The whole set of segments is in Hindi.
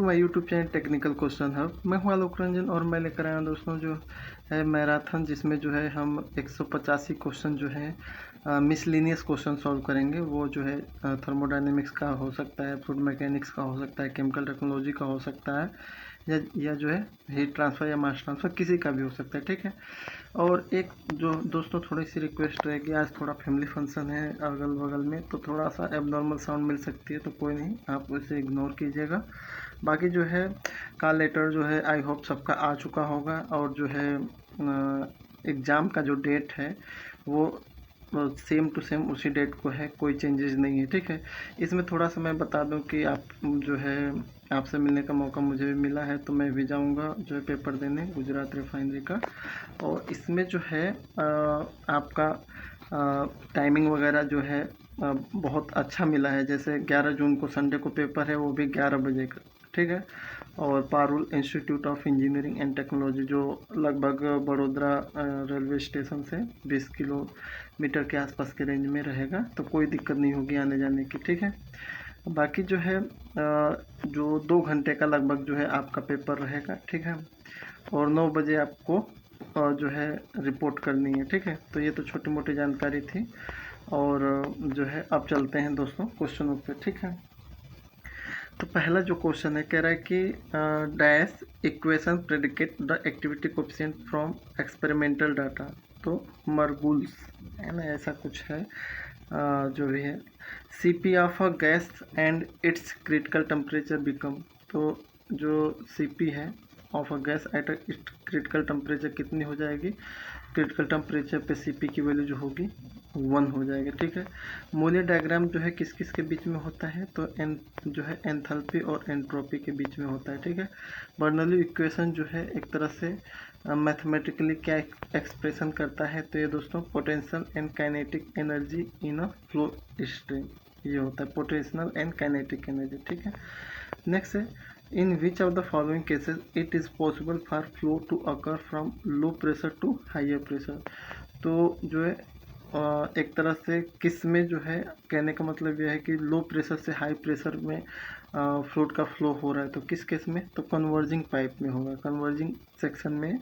To my YouTube channel technical question hub. मैं हूं आलोक रंजन और मैं लेकर आया हूं दोस्तों जो है मैराथन, जिसमें जो है हम 185 क्वेश्चन जो है मिसलिनियस क्वेश्चन सॉल्व करेंगे। वो जो है थर्मोडायनेमिक्स का हो सकता है, फ्लूइड मैकेनिक्स का हो सकता है, केमिकल टेक्नोलॉजी का हो सकता है, या जो है हीट ट्रांसफ़र या मास ट्रांसफ़र किसी का भी हो सकता है। ठीक है। और एक जो दोस्तों थोड़ी सी रिक्वेस्ट रहेगी, आज थोड़ा फैमिली फंक्शन है अगल बगल में, तो थोड़ा सा एबनॉर्मल साउंड मिल सकती है, तो कोई नहीं, आप उसे इग्नोर कीजिएगा। बाकी जो है कॉल लेटर जो है आई होप सबका आ चुका होगा, और जो है एग्ज़ाम का जो डेट है वो सेम टू सेम उसी डेट को है, कोई चेंजेस नहीं है। ठीक है। इसमें थोड़ा सा मैं बता दूं कि आप जो है आपसे मिलने का मौका मुझे भी मिला है, तो मैं भी जाऊंगा जो है पेपर देने गुजरात रिफाइनरी का। और इसमें जो है आपका टाइमिंग वगैरह जो है बहुत अच्छा मिला है। जैसे 11 जून को संडे को पेपर है, वो भी 11 बजे का। ठीक है। और Parul institute of engineering and technology, जो लगभग बड़ोदरा रेलवे स्टेशन से 20 किलोमीटर के आसपास के रेंज में रहेगा, तो कोई दिक्कत नहीं होगी आने जाने की। ठीक है। बाकी जो है जो 2 घंटे का लगभग जो है आपका पेपर रहेगा। ठीक है। और 9 बजे आपको जो है रिपोर्ट करनी है। ठीक है। तो ये तो छोटी मोटी जानकारी थी, और जो है अब चलते हैं दोस्तों क्वेश्चनों पे। ठीक है। तो पहला जो क्वेश्चन है, कह रहा है कि dash equation predicate the activity coefficient from experimental data. तो मरगुल्स है ना, ऐसा कुछ है जो भी है। CP of a gas and it's critical temperature become. तो जो सीपी है of a gas at it critical temperature कितनी हो जाएगी? क्रिटिकल टेम्परेचर पे सीपी की वैल्यू जो होगी 1 हो जाएगी। ठीक है। मोलियर डायग्राम जो है किस किस के बीच में होता है? तो जो है एंथैल्पी और एंट्रोपी के बीच में होता है। ठीक है। बर्नौली इक्वेशन जो है एक तरह से मैथमेटिकली क्या एक्सप्रेशन करता है? तो ये दोस्तों potential and kinetic energy in a flow stream, ये होता है पोटेंशियल एंड काइनेटिक एनर्जी। ठीक है। नेक्स्ट है, in which of the following cases it is possible for flow to occur from low pressure to higher pressure. तो जो है एक तरह से किस में जो है, कहने का मतलब यह है कि लो प्रेशर से हाई प्रेशर में फ्लूइड का फ्लो हो रहा है, तो किस केस में? तो कन्वर्जिंग पाइप में होगा। कन्वर्जिंग सेक्शन में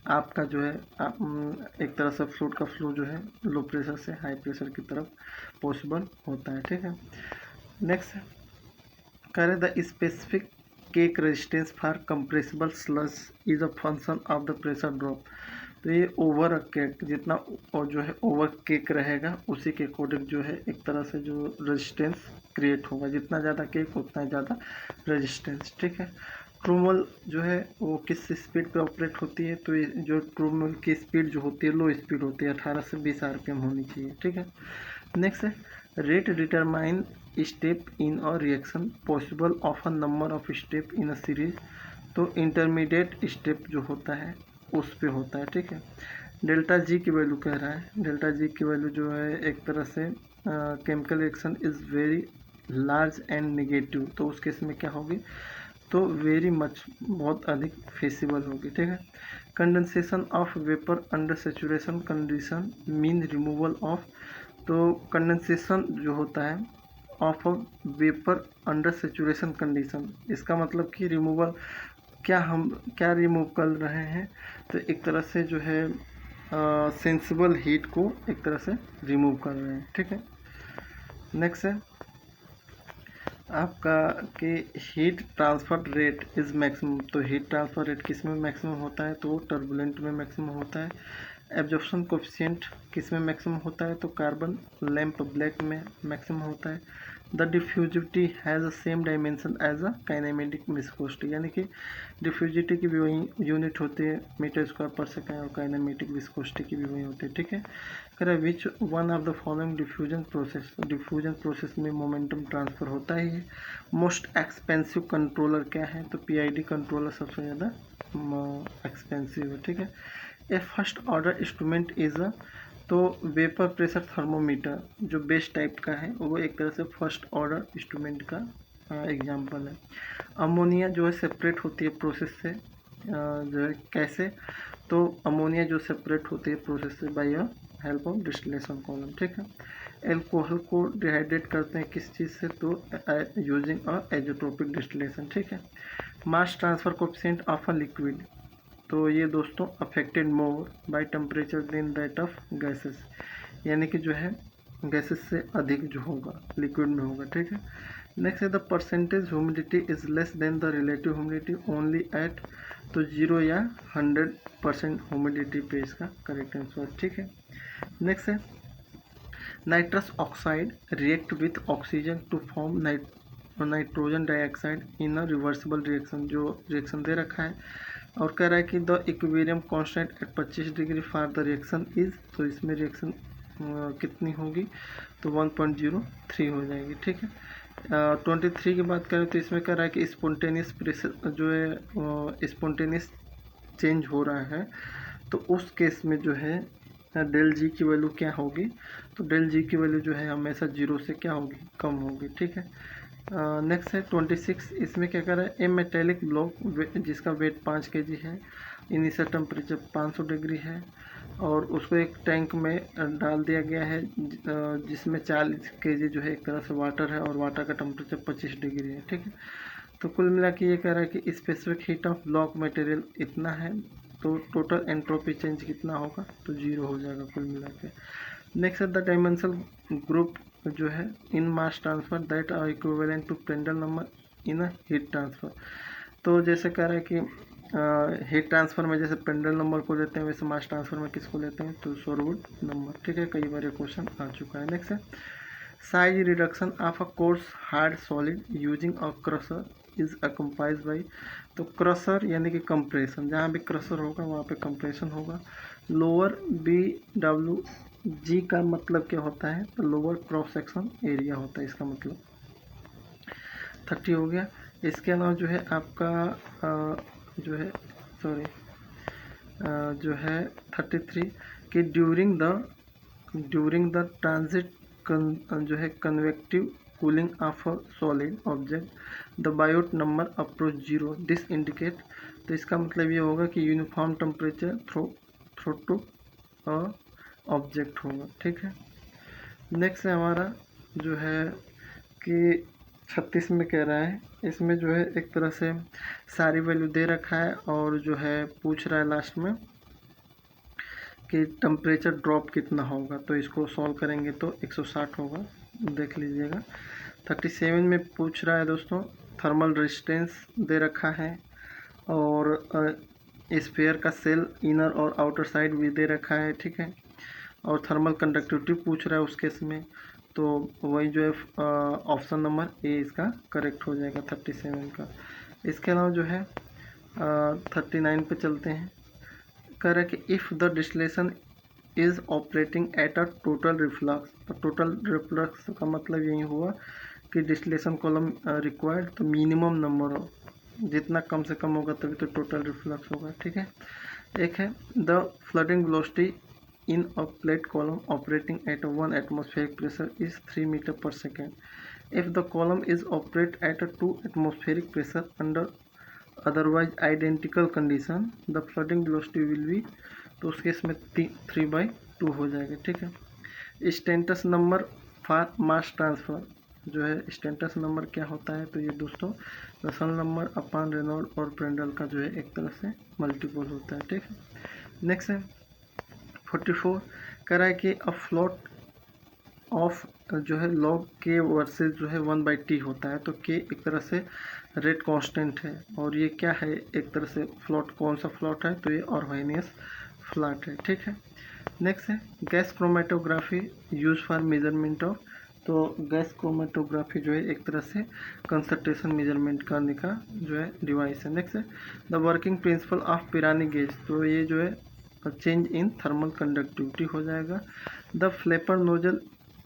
आपका जो है एक तरह से फ्लूइड का फ्लो जो है लो प्रेशर से हाई प्रेशर की तरफ पॉसिबल होता है। ठीक है। नेक्स्ट करें, the specific cake resistance for compressible sludge is a function of the pressure drop. तो ये ओवर केक जितना और जो है ओवर केक रहेगा, उसी के अकॉर्डिंग जो है एक तरह से जो रेजिस्टेंस क्रिएट होगा। जितना ज़्यादा केक उतना ज़्यादा रेजिस्टेंस। ठीक है। ट्रूमल जो है वो किस स्पीड पे ऑपरेट होती है? तो ये जो ट्रूमल की स्पीड जो होती है लो स्पीड होती है, 18 से 20 आरपीएम होनी चाहिए। ठीक है। नेक्स्ट है, rate determine step in a reaction possible of a number of step in a series. तो इंटरमीडिएट स्टेप जो होता है उस पे होता है। ठीक है। डेल्टा जी की वैल्यू कह रहा है, डेल्टा जी की वैल्यू जो है एक तरह से chemical reaction is very large and negative, तो उस केस में क्या होगी? तो वेरी मच, बहुत अधिक फेसिबल होगी। ठीक है। Condensation of vapour under saturation condition mean removal of. तो कंडेंसेशन जो होता है of a vapour under saturation condition, इसका मतलब कि रिमूवल, हम क्या रिमूव कर रहे हैं? तो एक तरह से जो है सेंसिबल हीट को एक तरह से रिमूव कर रहे हैं। ठीक है। नेक्स्ट है आपका कि heat transfer rate is maximum. तो हीट ट्रांसफर रेट किस में मैक्सिमम होता है? तो टर्बुलेंट में मैक्सिमम होता है। एब्जॉर्प्शन कोफिशिएंट किस में मैक्सिमम होता है? तो कार्बन लैंप ब्लैक में मैक्सिमम होता है। The diffusivity has a same dimension as a kinematic viscosity, यानी कि डिफ्यूजिविटी की भी वही यूनिट होती है मीटर स्क्वायर पर सेकेंड, और काइनेमेटिक विस्कोसिटी की भी वही होती है। ठीक है। कह which one of the following diffusion process. Diffusion process में मोमेंटम ट्रांसफ़र होता ही है। मोस्ट एक्सपेंसिव कंट्रोलर क्या है? तो पीआईडी कंट्रोलर सबसे ज़्यादा एक्सपेंसिव है। ठीक है। A first order instrument is a, तो वेपर प्रेशर थर्मोमीटर जो बेस्ट टाइप का है वो एक तरह से फर्स्ट ऑर्डर इंस्ट्रूमेंट का एग्जांपल है। अमोनिया जो है सेपरेट होती है प्रोसेस से, जो है कैसे? तो अमोनिया जो सेपरेट होती है प्रोसेस से by help of distillation column. ठीक है। एल्कोहल को डिहाइड्रेट करते हैं किस चीज़ से? तो यूजिंग अ एजोट्रोपिक डिस्टिलेशन। ठीक है। Mass transfer coefficient of a liquid, तो ये दोस्तों affected more by temperature than that of gases, यानी कि जो है गैसेस से अधिक जो होगा लिक्विड में होगा, ठीक है। नेक्स्ट है the percentage humidity is less than the relative humidity only at, तो 0 या 100% ह्यूमिडिटी पे इसका करेक्ट आंसर, ठीक है। नेक्स्ट है nitrous oxide react with oxygen to form nitrogen dioxide in a reversible reaction, जो रिएक्शन दे रखा है और कह रहा है कि the equilibrium constant at 25 degree for the reaction is, तो इसमें रिएक्शन कितनी होगी, तो 1.03 हो जाएगी, ठीक है। 23 की बात करें तो इसमें कह रहा है कि स्पॉन्टेनियस प्रेशर जो है स्पॉन्टेनियस चेंज हो रहा है, तो उस केस में जो है डेल जी की वैल्यू क्या होगी, तो डेल जी की वैल्यू जो है हमेशा 0 से क्या होगी, कम होगी, ठीक है। नेक्स्ट है 26, इसमें क्या कर रहा है ए मेटेलिक ब्लॉक जिसका वेट 5 kg है, इनिशियल टेम्परेचर 500 डिग्री है और उसको एक टैंक में डाल दिया गया है जिसमें 40 kg जो है एक तरह से वाटर है और वाटर का टेम्परेचर 25 डिग्री है, ठीक है। तो कुल मिला के ये कह रहा है कि specific heat of block material इतना है, तो टोटल एंट्रोपी चेंज कितना होगा, तो 0 हो जाएगा कुल मिला के। नेक्स्ट है द डायमेंशनल ग्रुप जो है in mass transfer that are equivalent to Prandtl number in a heat transfer, तो जैसे कह रहा है कि हीट ट्रांसफ़र में जैसे पेंडल नंबर को लेते हैं वैसे मास ट्रांसफ़र में किसको लेते हैं, तो शोरवुड नंबर, ठीक है। कई बार ये क्वेश्चन आ चुका है। नेक्स्ट है size reduction of a coarse hard solid using a crusher is accomplished by, तो क्रशर यानी कि कंप्रेशन, जहाँ भी क्रशर होगा वहाँ पे कंप्रेशन होगा। लोअर BW जी का मतलब क्या होता है, तो लोअर क्रॉस सेक्शन एरिया होता है इसका मतलब। 30 हो गया। इसके अलावा जो है आपका जो है सॉरी जो है 33 कि ड्यूरिंग द ट्रांजिट जो है convective cooling of a solid object the Biot number approach 0 this indicate, तो इसका मतलब ये होगा कि uniform temperature through to object होगा, ठीक है। नेक्स्ट है हमारा जो है कि 36 में कह रहा है, इसमें जो है एक तरह से सारी वैल्यू दे रखा है और जो है पूछ रहा है लास्ट में कि टेम्परेचर ड्रॉप कितना होगा, तो इसको सॉल्व करेंगे तो 160 होगा, देख लीजिएगा। 37 में पूछ रहा है दोस्तों थर्मल रेजिस्टेंस दे रखा है और स्फीयर का सेल इनर और आउटर साइड भी दे रखा है, ठीक है। और थर्मल कंडक्टिविटी पूछ रहा है उस केस में, तो वही जो है ऑप्शन नंबर ए इसका करेक्ट हो जाएगा 37 का। इसके अलावा जो है 39 पे चलते हैं। कह रहा है कि if the distillation is operating at a total reflux, तो टोटल रिफ्लक्स का मतलब यही हुआ कि डिस्टिलेशन कॉलम रिक्वायर्ड, तो मिनिमम नंबर हो, जितना कम से कम होगा तभी तो टोटल रिफ्लक्स होगा, ठीक है। एक है the flooding velocity in a plate column operating at 1 atmospheric pressure is 3 meter per second. If the column is operate at a 2 atmospheric pressure under otherwise identical condition, the flooding velocity will be, तो उस केस में 3/2 हो जाएगा, ठीक है। स्टेंटस नंबर फॉर मास ट्रांसफ़र जो है स्टेंटस नंबर क्या होता है, तो ये दोस्तों रसल नंबर अपान रेनॉल्ड और प्रेंडल का जो है एक तरह से मल्टीपल होता है, ठीक है। नेक्स्ट है 44 कह रहा है कि अ फ्लोट ऑफ जो है लॉग के वर्सेस जो है 1/t होता है, तो के एक तरह से रेट कांस्टेंट है और ये क्या है एक तरह से फ्लोट, कौन सा फ्लोट है, तो ये ऑर्गेनियस फ्लैट है, ठीक है। नेक्स्ट है gas chromatography use for measurement of, तो गैस क्रोमेटोग्राफी जो है एक तरह से कंसंट्रेशन मेजरमेंट करने का जो है डिवाइस है। नेक्स्ट है the working principle of Pirani gauge, तो ये जो है चेंज इन थर्मल कंडक्टिविटी हो जाएगा। The flapper nozzle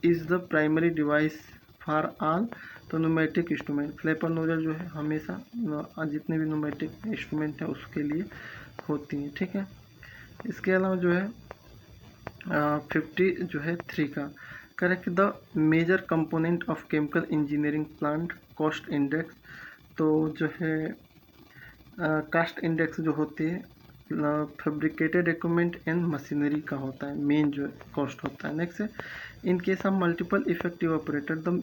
is the primary device for all, तो न्यूमेटिक इंस्ट्रूमेंट, फ्लैपर नोजल जो है हमेशा जितने भी न्यूमेटिक इंस्ट्रूमेंट हैं उसके लिए होती हैं, ठीक है। इसके अलावा जो है 50 जो है 3 का correct the major component of chemical engineering plant cost index, तो जो है कास्ट इंडेक्स जो होती है फैब्रिकेटेड इक्विपमेंट एंड मशीनरी का होता है, मेन जो कॉस्ट होता है। नेक्स्ट है in case of multiple effective operator the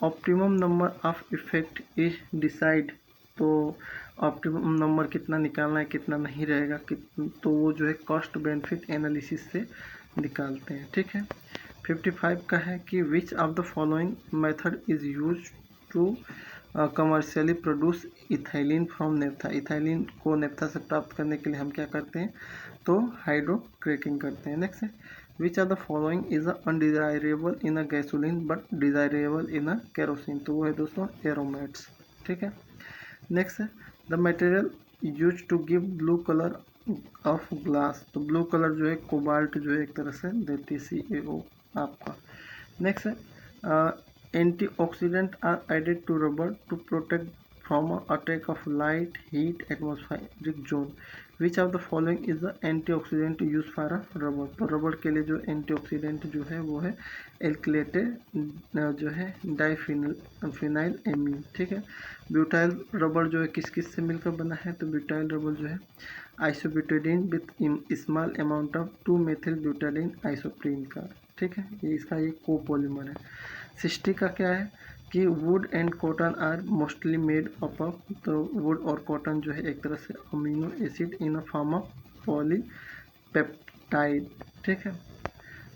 optimum number of effect is decide तो ऑप्टिमम नंबर कितना निकालना है, कितना नहीं रहेगा, तो वो जो है कॉस्ट बेनिफिट एनालिसिस से निकालते हैं। ठीक है। 55 का है कि which of the following method is use to commercially produce ethylene from naphtha. Ethylene को नेफ्था से प्राप्त करने के लिए हम क्या करते हैं, तो हाइड्रो क्रैकिंग करते हैं। नेक्स्ट है which are the following is undesirable in a gasoline but desirable in a kerosene. तो वो है दोस्तों एरोमेट्स। ठीक है। नेक्स्ट है the material use to give blue colour of glass. तो ब्लू कलर जो है कोबाल्ट जो है एक तरह से देती है CaO आपका। नेक्स्ट है antioxidant are added to rubber to protect from attack of light heat atmospheric zone. Which of the following is the antioxidant use for a rubber. तो रबर के लिए जो एंटीऑक्सीडेंट जो है वो है एल्किलेटेड जो है डाइफिनाइल एमीन। ठीक है। ब्यूटाइल रबर जो है किस किस से मिलकर बना है, तो ब्यूटाइल रबर जो है isobutadiene with small amount of 2 methyl butadiene isoprene का। ठीक है। ये इसका एक कोपोलिमर है। 60 का क्या है कि wood and cotton are mostly made up of. तो वुड और कॉटन जो है एक तरह से amino acid in a form of polypeptide. ठीक है।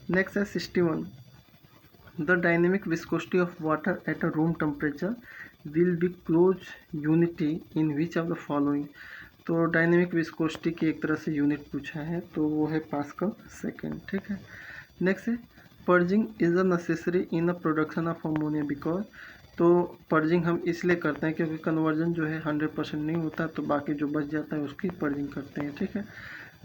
नेक्स्ट है 61 the dynamic viscosity of water at a room temperature will be close unity in which of the following. तो डायनेमिक विस्कोसिटी की एक तरह से यूनिट पूछा है, तो वो है पास्कल सेकेंड। ठीक है। नेक्स्ट है purging is a necessary in the production of ammonia because. तो पर्जिंग हम इसलिए करते हैं क्योंकि कन्वर्जन जो है 100% नहीं होता, तो बाकी जो बच जाता है उसकी पर्जिंग करते हैं। ठीक है।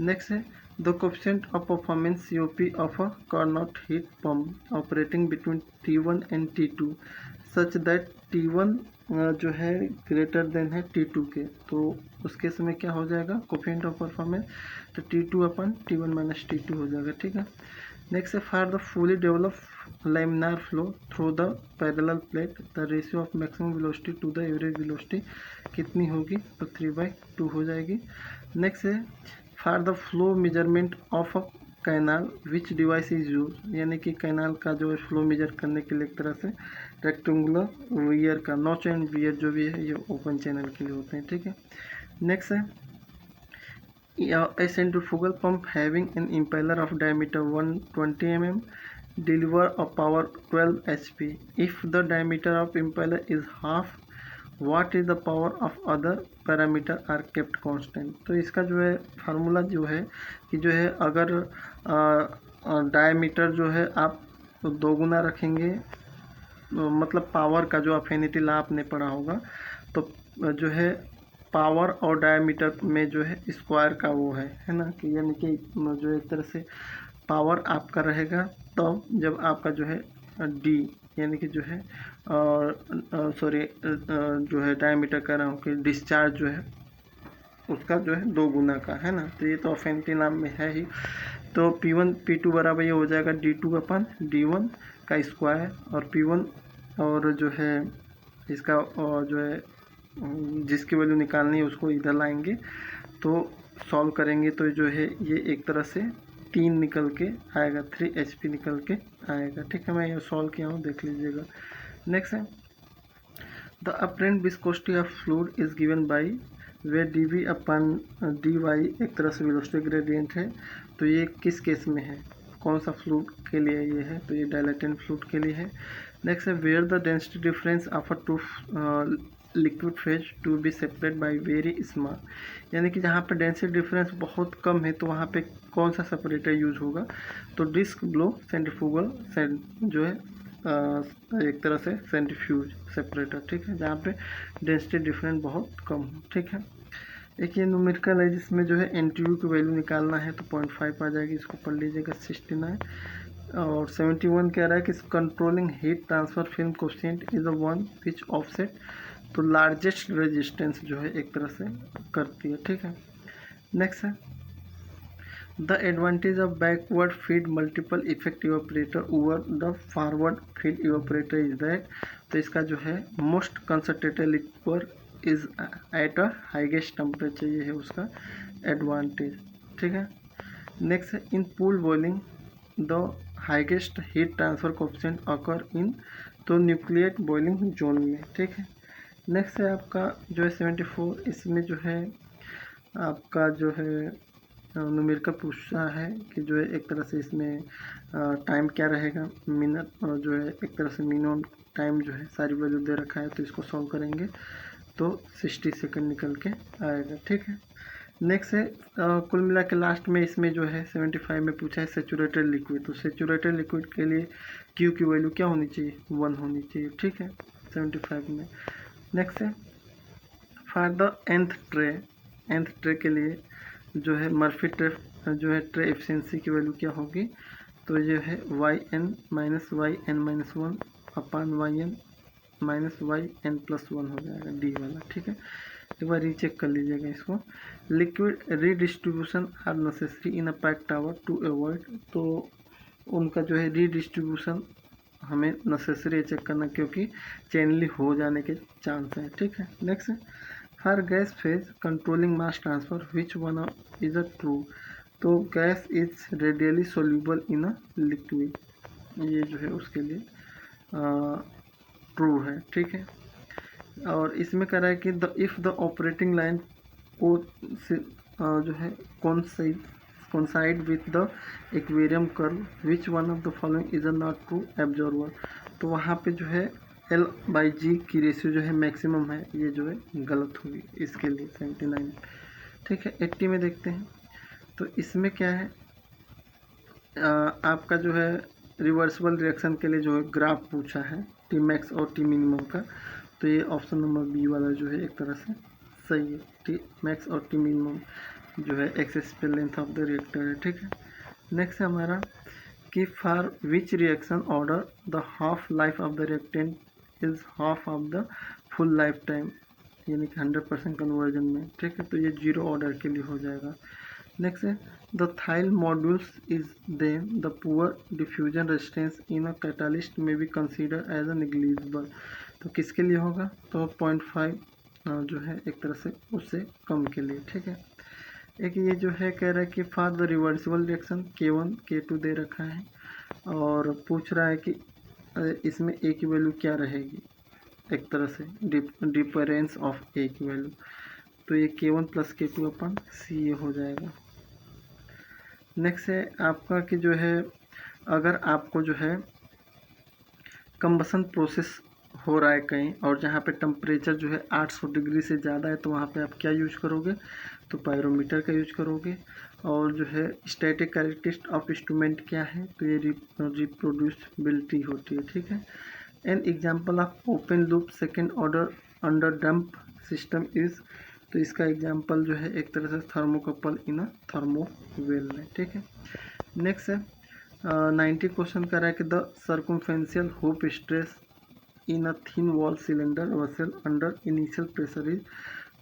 नेक्स्ट है the coefficient of performance COP of a Carnot heat pump operating between T1 and T2 such that T1 जो है ग्रेटर देन है T2 के। तो उस केस में क्या हो जाएगा कोएफिशिएंट ऑफ परफॉर्मेंस, तो T2 अपन T1 माइनस T2 हो जाएगा। ठीक है। नेक्स्ट है for the fully develop laminar flow through the parallel plate the ratio of maximum velocity to the average velocity कितनी होगी, तो 3/2 हो जाएगी। नेक्स्ट है for the flow measurement of a canal which device is use. यानी कि कैनाल का जो है फ्लो मेजर करने के लिए एक तरह से रेक्टेंगुलर वियर का नॉच एंड वियर जो भी है ये ओपन चैनल के लिए होते हैं। ठीक है। नेक्स्ट है a centrifugal pump having an impeller of diameter 120 mm deliver a power 12 HP. If the diameter of impeller is half, what is the power of other parameter are kept constant। तो इसका जो है फार्मूला जो है कि जो है अगर डायमीटर जो है आप दोगुना रखेंगे, मतलब पावर का जो अफिनिटी लॉ आपने पढ़ा होगा, तो जो है पावर और डायमीटर में जो है स्क्वायर का वो है ना, कि यानी कि जो एक तरह से पावर आपका रहेगा तो जब आपका जो है डी यानी कि जो है सॉरी जो है डायमीटर कह रहा हूँ कि डिस्चार्ज जो है उसका जो है 2 गुना का है ना, तो ये तो अफिनिटी नाम में है ही। तो P1 P2 बराबर ये हो जाएगा D2 अपन D1 का स्क्वायर, और P1 और जो है इसका और जो है जिसकी वैल्यू निकालनी है उसको इधर लाएंगे तो सॉल्व करेंगे, तो जो है ये एक तरह से 3 निकल के आएगा, 3 HP निकल के आएगा। ठीक है। मैं ये सॉल्व किया हूँ, देख लीजिएगा। नेक्स्ट है the apparent viscosity of fluid is given by way dV upon dy एक तरह से वेलोसिटी ग्रेडियंट है। तो ये किस केस में है, कौन सा फ्लूइड के लिए ये है, तो ये डायलेटेंट फ्लूइड के लिए है। नेक्स्ट है where the density difference of a two liquid phase to be separate by very small. यानी कि जहाँ पे डेंसिटी डिफरेंस बहुत कम है तो वहाँ पे कौन सा सेपरेटर यूज होगा, तो डिस्क ब्लो सेंट्रीफ्यूगल जो है एक तरह से सेंट्रीफ्यूज सेपरेटर। ठीक है। जहाँ पे डेंसिटी डिफरेंस बहुत कम हो। ठीक है। एक ये न्यूमेरिकल है जिसमें जो है NTU की वैल्यू निकालना है, तो 0.5 आ जाएगी, इसको पढ़ लीजिएगा। 69 और 71 कह रहा है कि controlling heat transfer film coefficient is the one which offset, तो लार्जेस्ट रेजिस्टेंस जो है एक तरह से करती है। ठीक है। नेक्स्ट है the advantage of backward feed multiple effect evaporator over the forward feed evaporator is that. तो इसका जो है most concentrated liquid is at a highest temperature, ये है उसका एडवांटेज। ठीक है। नेक्स्ट है in pool boiling the highest heat transfer coefficient occur in, तो न्यूक्लिएट बॉइलिंग जोन में। ठीक है। नेक्स्ट है आपका जो है 74, इसमें जो है आपका जो है न्यूमेरिकल पूछा है कि जो है एक तरह से इसमें टाइम क्या रहेगा, मिनट, और जो है एक तरह से मिनिमम टाइम जो है सारी वैल्यू दे रखा है, तो इसको सॉल्व करेंगे तो 60 सेकंड निकल के आएगा। ठीक है, नेक्स्ट है कुल मिला के लास्ट में इसमें जो है 75 में पूछा है सेचुरेटेड लिक्विड, तो सेचुरेटेड लिक्विड के लिए क्यू की वैल्यू क्या होनी चाहिए, 1 होनी चाहिए। ठीक है, 75 में। नेक्स्ट है फॉर द nth ट्रे के लिए जो है मर्फी ट्रे जो है ट्रे एफिशिएंसी की वैल्यू क्या होगी, तो ये है yn-yn-1 अपान yn -yn+1 हो जाएगा डी वाला। ठीक है, एक बार रीचेक कर लीजिएगा इसको। Liquid redistribution are necessary in a pack tower to avoid, तो उनका जो है रीडिस्ट्रीब्यूशन हमें नेसेसरी चेक करना, क्योंकि चैनली हो जाने के चांस हैं। ठीक है, next for gas phase controlling mass transfer which one is a true, तो gas is readily soluble in a liquid, ये जो है उसके लिए ट्रू है। ठीक है, और इसमें कह रहा है कि the if the operating line को जो है coincide with the aquarium curve which one of the following is a not true absorber, तो वहाँ पे जो है L/G की रेशियो जो है मैक्सिमम है, ये जो है गलत होगी इसके लिए 79। ठीक है, 80 में देखते हैं, तो इसमें क्या है आपका जो है रिवर्सिबल रिएक्शन के लिए जो है ग्राफ पूछा है टी मैक्स और टी मिनिमम का, तो ये ऑप्शन नंबर बी वाला जो है एक तरह से सही है। टी मैक्स और टी मिनिमम जो है एक्सेस पे लेंथ ऑफ द रिएक्टर है। ठीक है, नेक्स्ट है हमारा कि for which reaction order the half life of the reactant is half of the full life time, यानी कि 100% कन्वर्जन में। ठीक है, तो ये 0 ऑर्डर के लिए हो जाएगा। नेक्स्ट है the Thiele modulus is than the pore diffusion resistance in a catalyst में be consider as a negligible, तो किसके लिए होगा, तो 0.5 जो है एक तरह से उससे कम के लिए। ठीक है, एक ये जो है कह रहा है कि for the reversible reaction K1 K2 दे रखा है, और पूछ रहा है कि इसमें ए की वैल्यू क्या रहेगी, एक तरह से डिफरेंस ऑफ ए की वैल्यू, तो ये K1 + K2 अपन सी हो जाएगा। नेक्स्ट है आपका कि जो है अगर आपको जो है कंबसन प्रोसेस हो रहा है कहीं, और जहाँ पे टेम्परेचर जो है 800 डिग्री से ज़्यादा है, तो वहाँ पे आप क्या यूज करोगे, तो पायरोमीटर का यूज करोगे। और जो है स्टैटिक कैरेक्टरिस्टिक ऑफ इंस्ट्रूमेंट क्या है, तो ये रिप्रोड्यूसिबिलिटी होती है। ठीक है, an example of open loop second order under dump system is, तो इसका एग्जाम्पल जो है एक तरह से थर्मोकपल इन अ थर्मोवेल है। ठीक है, नेक्स्ट है 90 क्वेश्चन कर रहा है कि the circumferential hoop stress in a thin wall cylinder vessel under initial pressure is,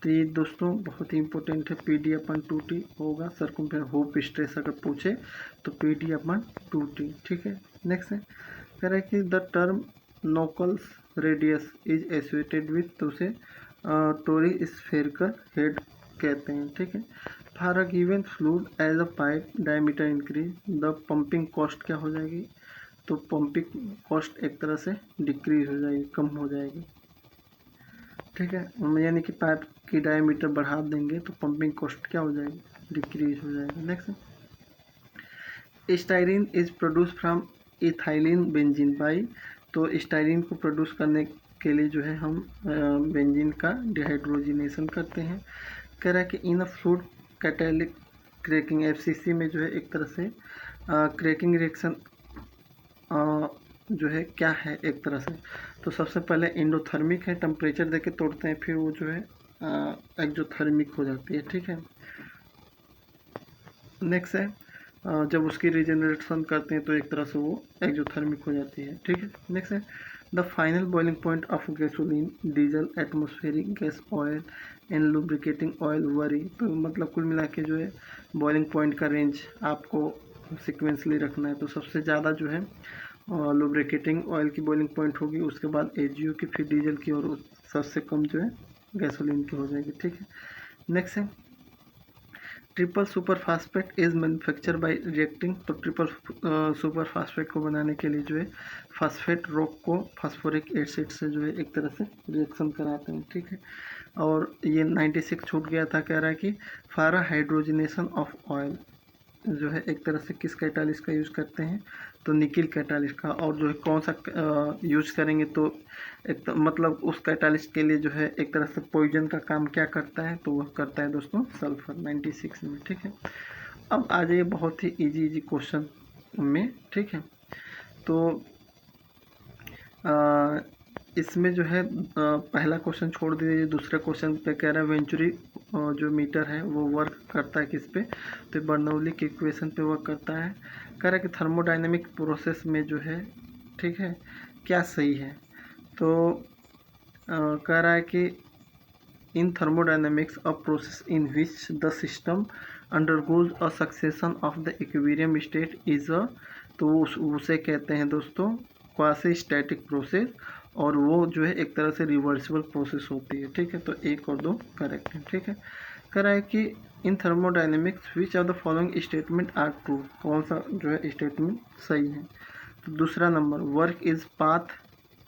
तो ये दोस्तों बहुत ही इंपॉर्टेंट है, PD/2T होगा। सर्कमफेरेंशियल हुप स्ट्रेस अगर पूछे तो PD/2T। ठीक है, नेक्स्ट है कह रहा है कि the term knuckle radius is associated with, तो उसे टोरी स्फेरिकल हेड कहते हैं। ठीक है, for a given fluid as a pipe diameter increase the pumping cost क्या हो जाएगी, तो पंपिंग कॉस्ट एक तरह से डिक्रीज हो जाएगी, कम हो जाएगी। ठीक है, यानी कि पाइप की डायमीटर बढ़ा देंगे तो पंपिंग कॉस्ट क्या हो जाएगी, डिक्रीज हो जाएगी। Next styrene is produce from ethylene benzene by, तो स्टाइरिन को प्रोड्यूस करने के लिए जो है हम बेंजीन का डिहाइड्रोजिनेशन करते हैं। कह रहा है कि in a fluid catalytic cracking FCC में जो है एक तरह से क्रैकिंग रिएक्शन जो है क्या है एक तरह से, तो सबसे पहले एंडोथर्मिक है, टेम्परेचर देके तोड़ते हैं, फिर वो जो है एक्जोथर्मिक हो जाती है। ठीक है, नेक्स्ट है जब उसकी रिजनरेशन करते हैं तो एक तरह से वो एक्जोथर्मिक हो जाती है। ठीक है, नेक्स्ट है the final boiling point of gasoline diesel atmospheric gas oil and lubricating oil worry, तो मतलब कुल मिला के जो है बॉइलिंग पॉइंट का रेंज आपको सिक्वेंसली रखना है, तो सबसे ज़्यादा जो है लुब्रिकेटिंग ऑयल की बॉइलिंग पॉइंट होगी, उसके बाद AGO की, फिर डीजल की, और सबसे कम जो है गैसोलीन की हो जाएगी। ठीक है, नेक्स्ट है triple super phosphate is manufacture bye reacting. तो ट्रिपल सुपर फास्फेट को बनाने के लिए जो है फास्फेट रॉक को फास्फोरिक एसिड से जो है एक तरह से रिएक्शन कराते हैं, ठीक है। और ये 96 छूट गया था, कह रहा है कि फारा हाइड्रोजनेशन ऑफ ऑयल जो है एक तरह से किस कैटालिस्ट का यूज़ करते हैं, तो निकिल कैटालिस्ट का। और जो है कौन सा यूज करेंगे, तो एक तो मतलब उस कैटालिस्ट के लिए जो है एक तरह से पॉइजन का काम क्या करता है, तो वह करता है दोस्तों सल्फर 96 में, ठीक है। अब आ जाइए बहुत ही इजी क्वेश्चन में, ठीक है। तो इसमें जो है पहला क्वेश्चन छोड़ दीजिए, दूसरे क्वेश्चन पे कह रहा है वेंचुरी जो मीटर है वो वर्क करता है किस पे, तो बर्नौली के इक्वेशन पे वर्क करता है। कह रहा है कि थर्मोडाइनमिक प्रोसेस में जो है, ठीक है, क्या सही है, तो कह रहा है कि in thermodynamics a process in which the system undergoes a succession of the equilibrium state is a, तो उसे कहते हैं दोस्तों क्वासी स्टैटिक प्रोसेस, और वो जो है एक तरह से रिवर्सिबल प्रोसेस होती है, ठीक है। तो 1 और 2 करेक्ट है, ठीक है। कह रहा है कि in thermodynamics which of the following statement are true, कौन सा जो है स्टेटमेंट सही है। तो दूसरा नंबर work is path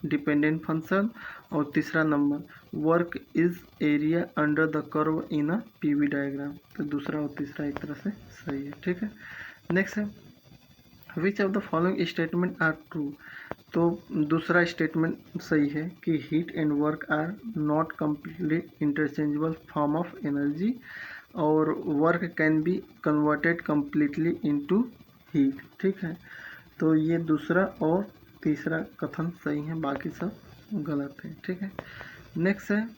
dependent function, और तीसरा नंबर work is area under the curve in a PV diagram. तो दूसरा और तीसरा एक तरह से सही है, ठीक है। नेक्स्ट है which of the following statement are true, तो दूसरा स्टेटमेंट सही है कि heat and work are not completely interchangeable form of energy, और work can be converted completely into heat, ठीक है। तो ये दूसरा और तीसरा कथन सही है, बाकी सब गलत है, ठीक है। नेक्स्ट है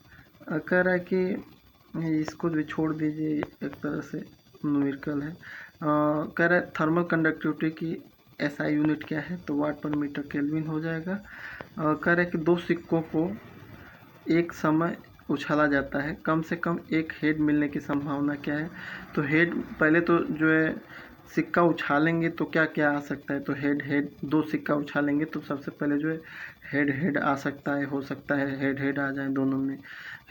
कह रहा है कि इसको भी छोड़ दीजिए, एक तरह से न्यूमेरिकल है। कह रहा है थर्मल कंडक्टिविटी की SI यूनिट क्या है, तो वाट पर मीटर केल्विन हो जाएगा। कह रहा है कि 2 सिक्कों को एक समय उछाला जाता है, कम से कम एक हेड मिलने की संभावना क्या है, तो हेड पहले तो जो है सिक्का उछालेंगे तो क्या क्या आ सकता है, तो हेड 2 सिक्का उछालेंगे तो सबसे पहले जो है हेड आ सकता है, हो सकता है हेड आ जाए, दोनों में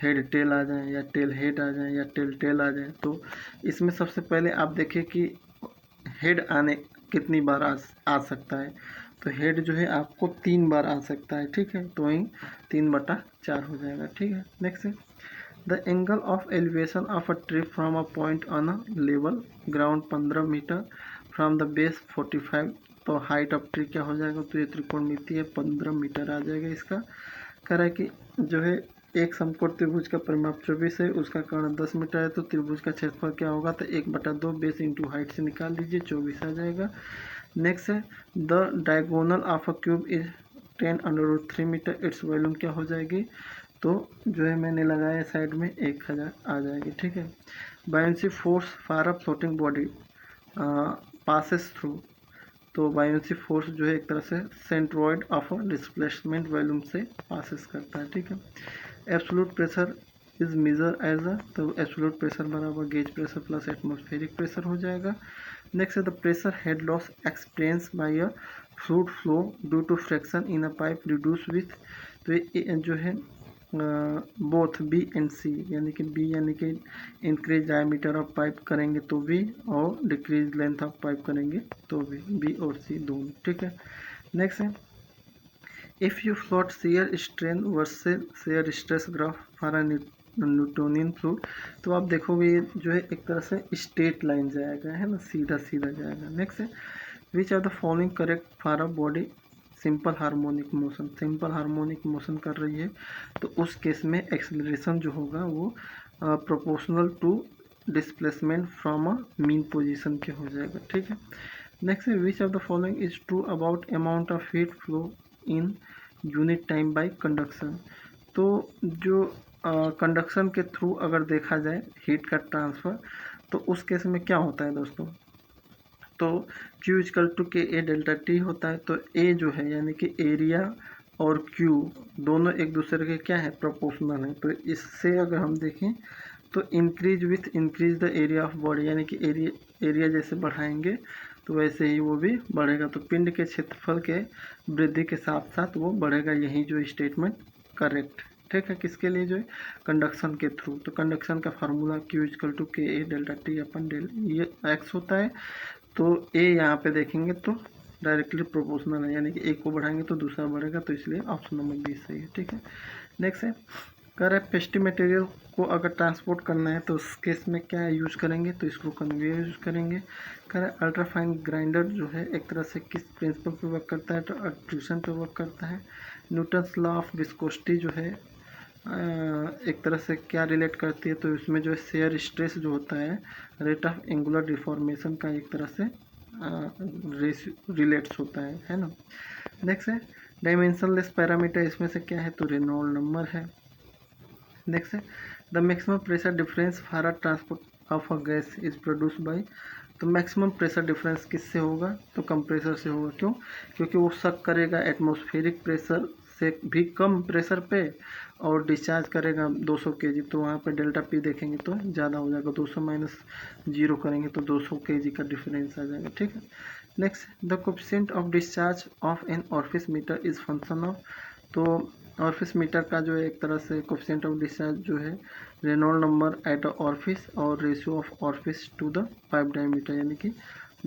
हेड टेल आ जाए, या टेल हेड आ जाए, या टेल आ जाए। तो इसमें सबसे पहले आप देखिए कि हेड आने कितनी बार आ सकता है, तो हेड जो है आपको 3 बार आ सकता है, ठीक है। तो वहीं 3/4 हो जाएगा, ठीक है। नेक्स्ट है the angle of elevation of a tree from a point on a level ground 15 metre, from the base 45, तो हाइट ऑफ ट्री क्या हो जाएगा, तो ये त्रिकोणमिति है 15 मीटर आ जाएगा इसका। कह रहा है कि जो है एक समकोण त्रिभुज का परिमाप 24 है, उसका कर्ण 10 मीटर है, तो त्रिभुज का क्षेत्रफल क्या होगा, तो 1/2 बेस इंटू हाइट से निकाल लीजिए, 24 आ जाएगा। नेक्स्ट है the diagonal of a cube is 10√3 metre, its volume क्या हो जाएगी, तो जो है मैंने लगाया साइड में 1000 आ जाएगी, ठीक है। Buoyancy force for a floating body passes through, तो बायोंसी फोर्स जो है एक तरह से सेंट्रॉइड ऑफ डिस्प्लेसमेंट वॉल्यूम से पासेस करता है, ठीक है। Absolute pressure is measure as a, तो एब्सोल्यूट प्रेशर बराबर gauge pressure plus atmospheric pressure हो जाएगा। नेक्स्ट है the pressure head loss experience by a fluid flow due to fraction in a pipe reduce with, तो ये जो है बोथ बी एंड सी, यानी कि बी यानी कि इंक्रीज डायमीटर ऑफ पाइप करेंगे तो भी, और डिक्रीज लेंथ ऑफ पाइप करेंगे तो भी, बी और सी दोनों, ठीक है। नेक्स्ट है if you plot shear strain versus shear stress graph for a Newtonian fluid, तो आप देखोगे ये जो है एक तरह से स्ट्रेट लाइन जाएगा, है ना, सीधा सीधा जाएगा। नेक्स्ट है which are the following correct for a body simple harmonic motion, simple harmonic motion कर रही है, तो उस केस में एक्सेलरेशन जो होगा वो proportional to displacement from a mean position के हो जाएगा, ठीक है। नेक्स्ट है which of the following is true about amount of heat flow in unit time by conduction, तो जो कंडक्शन के थ्रू अगर देखा जाए हीट का ट्रांसफ़र, तो उस केस में क्या होता है दोस्तों, तो Q इक्वल टू के ए डेल्टा टी होता है। तो ए जो है यानी कि एरिया और Q दोनों एक दूसरे के क्या है, प्रोपोर्शनल है। तो इससे अगर हम देखें तो increase with increase the area of body, यानी कि एरिया जैसे बढ़ाएंगे तो वैसे ही वो भी बढ़ेगा, तो पिंड के क्षेत्रफल के वृद्धि के साथ साथ वो बढ़ेगा, यही जो स्टेटमेंट करेक्ट, ठीक है, किसके लिए जो है कंडक्शन के थ्रू। तो कंडक्शन का फार्मूला Q इक्वल टू के ए डेल्टा टी अपन डेल ये एक्स होता है। तो ए यहाँ पे देखेंगे तो डायरेक्टली प्रोपोर्शनल है, यानी कि एक को बढ़ाएंगे तो दूसरा बढ़ेगा, तो इसलिए ऑप्शन नंबर बी सही है। ठीक है, नेक्स्ट है कह रहा है पेस्टी मटेरियल को अगर ट्रांसपोर्ट करना है तो उस केस में क्या यूज करेंगे, तो स्क्रू कन्वेयर यूज करेंगे। कह रहा है अल्ट्राफाइन ग्राइंडर जो है एक तरह से किस प्रिंसिपल पे वर्क करता है, तो अट्रूशन पे वर्क करता है। न्यूटन्स लॉ ऑफ विस्कोसिटी जो है एक तरह से क्या रिलेट करती है, तो इसमें जो है शेयर स्ट्रेस जो होता है रेट ऑफ एंगुलर डिफॉर्मेशन का एक तरह से रिलेट्स होता है ना। नेक्स्ट है डायमेंशनलेस पैरामीटर, इसमें से क्या है, तो रेनॉल्ड नंबर है। नेक्स्ट है the maximum pressure difference for a transport of a gas is produce by, तो मैक्सिमम प्रेशर डिफरेंस किससे होगा, तो कंप्रेसर से होगा। क्यों, क्योंकि वो शक करेगा एटमॉस्फेरिक प्रेशर से भी कम प्रेशर पे और डिस्चार्ज करेगा 200 kg, तो वहाँ पे डेल्टा पी देखेंगे तो ज़्यादा हो जाएगा, 200 माइनस 0 करेंगे तो 200 kg का डिफरेंस आ जाएगा। ठीक है, next the coefficient of discharge of an orifice meter is function of, तो ऑरिफिस मीटर का जो है एक तरह से कोफिशिएंट ऑफ डिस्चार्ज जो है रेनॉल्ड नंबर एट ऑरिफिस और ratio of orifice to the pipe diameter, यानी कि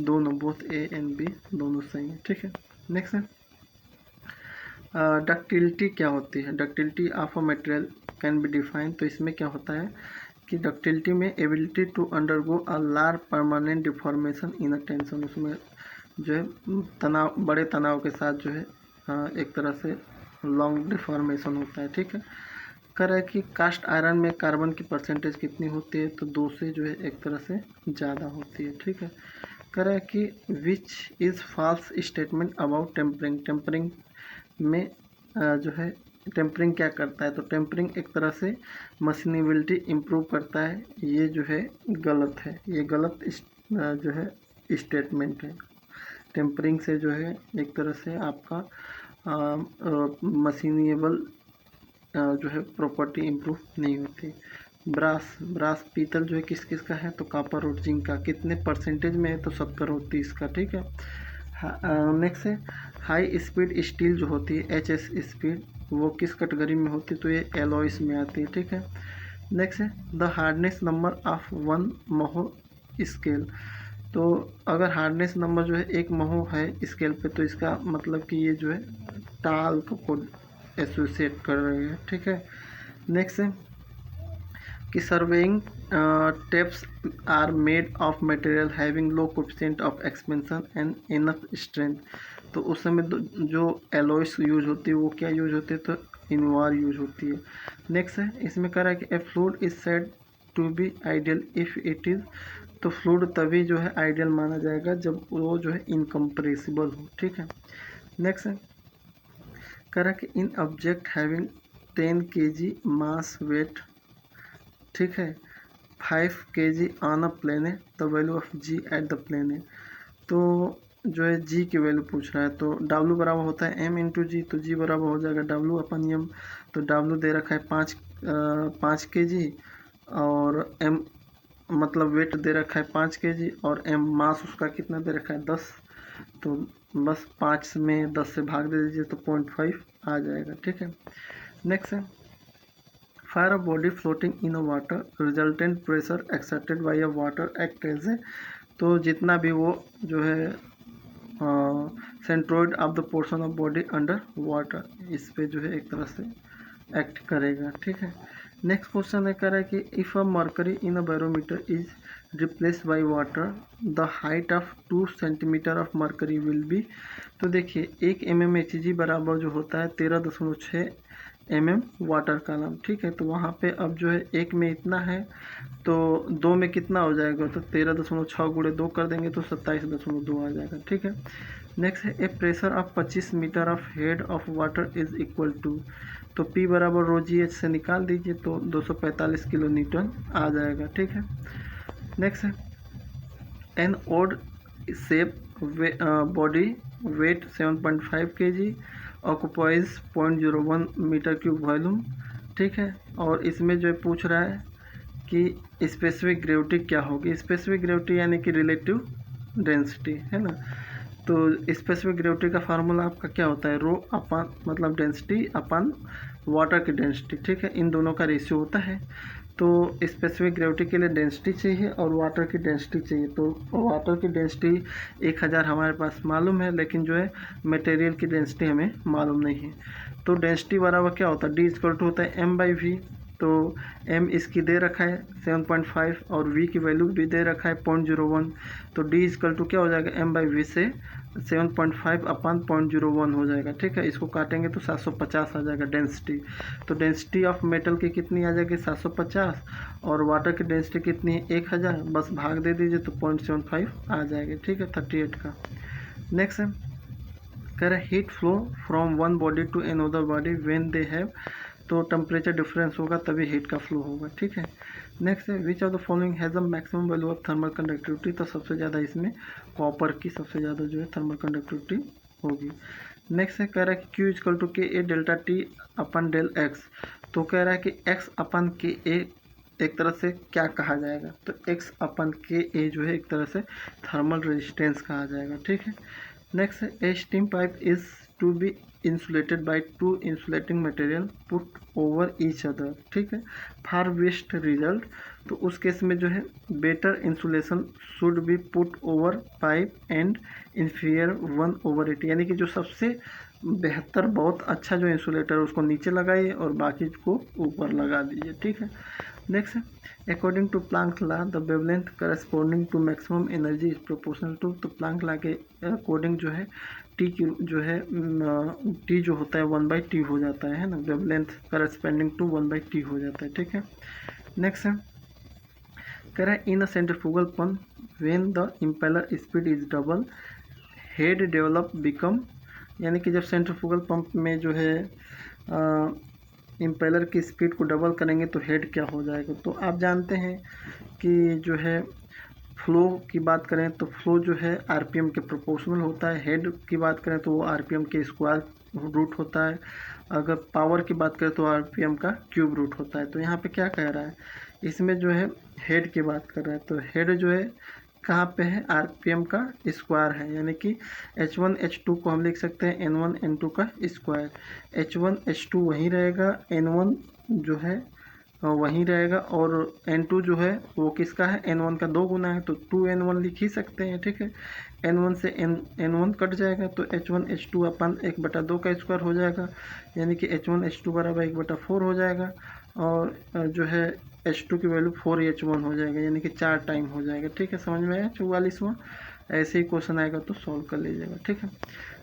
दोनों बोथ ए एंड बी दोनों सही है। ठीक है, नेक्स्ट है डक्टिलिटी क्या होती है, ductility of a material can be define, तो इसमें क्या होता है कि डक्टिलिटी में ability to undergo a large permanent deformation in a tension, उसमें जो है तनाव बड़े तनाव के साथ जो है एक तरह से लॉन्ग डिफॉर्मेशन होता है। ठीक है, कह रहा है कि कास्ट आयरन में कार्बन की परसेंटेज कितनी होती है, तो 2 से जो है एक तरह से ज़्यादा होती है। ठीक है, कह रहा है कि which is false statement about tempering, tempering में जो है टेम्परिंग क्या करता है, तो टेम्परिंग एक तरह से मशीनेबिलिटी इम्प्रूव करता है, ये जो है गलत है, ये गलत जो है स्टेटमेंट है। टेम्परिंग से जो है एक तरह से आपका मशीनेबल जो है प्रॉपर्टी इम्प्रूव नहीं होती। ब्रास पीतल जो है किस किस का है, तो कॉपर और जिंक का, कितने परसेंटेज में है, तो 70 और 30 का। ठीक है, नेक्स्ट है हाई स्पीड स्टील जो होती है HS स्पीड, वो किस कैटेगरी में होती है, तो ये एलॉयस में आती है। ठीक है, नेक्स्ट है the hardness number of 1 Mohs scale, तो अगर हार्डनेस नंबर जो है 1 महो है स्केल पे, तो इसका मतलब कि ये जो है टाल्क को एसोसिएट कर रहे हैं। ठीक है, नेक्स्ट है कि surveying tapes are made of material having low coefficient of expansion and enough strength, तो उस समय जो एलॉयस यूज होती है वो क्या यूज होती है, तो इनवार यूज होती है। नेक्स्ट है इसमें कह रहा है कि A fluid is said to be ideal if it is, तो फ्लूइड तभी जो है आइडियल माना जाएगा जब वो जो है इनकम्प्रेसिबल हो। ठीक है, नेक्स्ट है कह रहा है कि in object having 10 kg mass weight, ठीक है, 5 kg ऑन अ प्लेन है, the value of g at the plane है, तो जो है जी की वैल्यू पूछ रहा है, तो डब्ल्यू बराबर होता है m इंटू जी, तो जी बराबर हो जाएगा डब्ल्यू अपन एम, तो डब्ल्यू दे रखा है 5 kg और m मतलब वेट दे रखा है 5 kg और m मास उसका कितना दे रखा है 10, तो बस 5 में 10 से भाग दे दीजिए तो 0.5 आ जाएगा। ठीक है, नेक्स्ट है for a body floating in a water resultant pressure exerted by a water act as a, तो जितना भी वो जो है centroid of the portion of body under water, इस पे जो है एक तरह से एक्ट करेगा। ठीक है, नेक्स्ट क्वेश्चन है कह रहा है कि if a mercury in a barometer is replace by water the height of 2 centimetre of mercury will be, तो देखिए 1 mmHg बराबर जो होता है 13.6 mm वाटर का नाम। ठीक है, तो वहाँ पे अब जो है 1 में इतना है तो 2 में कितना हो जाएगा, तो 13.6 गुणे 2 कर देंगे तो 27.2 आ जाएगा। ठीक है, नेक्स्ट है a pressure of 25 metre of head of water is equal to, तो P बराबर रो जी एच से निकाल दीजिए तो 245 किलो न्यूटन आ जाएगा। ठीक है, नेक्स्ट है an odd shape body weight 7.5 kg occupies 0.01 metre cube volume. ठीक है, और इसमें जो पूछ रहा है कि स्पेसिफिक ग्रेविटी क्या होगी, स्पेसिफिक ग्रेविटी यानी कि रिलेटिव डेंसिटी है ना, तो स्पेसिफिक ग्रेविटी का फार्मूला आपका क्या होता है, रो अपन मतलब डेंसिटी अपन वाटर की डेंसिटी, ठीक है, इन दोनों का रेशियो होता है। तो स्पेसिफिक ग्रेविटी के लिए डेंसिटी चाहिए और वाटर की डेंसिटी चाहिए। तो वाटर की डेंसिटी 1000 हमारे पास मालूम है, लेकिन जो है मटेरियल की डेंसिटी हमें मालूम नहीं है। तो डेंसिटी बराबर क्या होता है, डी इक्वल टू होता है एम बाई वी। तो m इसकी दे रखा है 7.5 और v की वैल्यू भी दे रखा है 0.01। तो d इक्वल टू क्या हो जाएगा, m बाई वी से 7.5 अपन 0.01 हो जाएगा, ठीक है। इसको काटेंगे तो 750 आ जाएगा डेंसिटी। तो डेंसिटी ऑफ मेटल की कितनी आ जाएगी, 750, और वाटर की डेंसिटी कितनी है, 1000, बस भाग दे दीजिए तो 0.75 आ जाएगा, ठीक है, 38 का। नेक्स्ट है कह रहा है heat flow from one body to another body when they have, तो टेम्परेचर डिफरेंस होगा तभी हीट का फ्लो होगा, ठीक है। नेक्स्ट है which of the following has a maximum value of thermal conductivity, तो सबसे ज़्यादा इसमें कॉपर की सबसे ज़्यादा जो है थर्मल कंडक्टिविटी होगी। नेक्स्ट है कह रहा है कि क्यू इक्वल टू के ए डेल्टा टी अपन डेल एक्स, तो कह रहा है कि एक्स अपन के ए एक तरह से क्या कहा जाएगा, तो एक्स अपन के ए जो है एक तरह से थर्मल रेजिस्टेंस कहा जाएगा, ठीक है। नेक्स्ट है a steam pipe is to be insulated by two insulating material put over each other, ठीक है, फॉर बेस्ट रिजल्ट। तो उस केस में जो है better insulation should be put over pipe and inferior 1/8, यानी कि जो सबसे बेहतर बहुत अच्छा जो इंसुलेटर है उसको नीचे लगाइए और बाकी को ऊपर लगा दीजिए, ठीक है। नेक्स्ट है according to Planck law the wavelength corresponding to maximum energy is proportional to, तो प्लांक ला के अकॉर्डिंग जो है टी की जो है टी जो होता है 1/t हो जाता है ना, वेवलेंथ करस्पॉन्डिंग टू 1/t हो जाता है, ठीक है। नेक्स्ट है कह रहा है in a centrifugal pump when the impeller speed is double head develop become, यानी कि जब सेंट्रीफ्यूगल पंप में जो है इम्पेलर की स्पीड को डबल करेंगे तो हेड क्या हो जाएगा। तो आप जानते हैं कि जो है फ्लो की बात करें तो फ्लो जो है आरपीएम के प्रोपोर्शनल होता है, हेड की बात करें तो वो आरपीएम के स्क्वायर रूट होता है, अगर पावर की बात करें तो आरपीएम का क्यूब रूट होता है। तो यहाँ पे क्या कह रहा है, इसमें जो है हेड की बात कर रहा है, तो हेड जो है कहाँ पे है, आरपीएम का स्क्वायर है, यानी कि H1 H2 को हम लिख सकते हैं N1 N2 का स्क्वायर। H1 H2 वहीं रहेगा, N1 जो है वहीं रहेगा, और N2 जो है वो किसका है, N1 का 2 गुना है, तो 2N1 लिख ही सकते हैं, ठीक है। N1 से N1 कट जाएगा तो H1 H2 अपन 1/2 का स्क्वायर हो जाएगा, यानी कि H1 H2 बराबर 1/4 हो जाएगा, और जो है H2 की वैल्यू 4H1 हो जाएगा, यानी कि 4 टाइम हो जाएगा, ठीक है। समझ में आया 44वां, ऐसे ही क्वेश्चन आएगा तो सॉल्व कर लीजिएगा, ठीक है।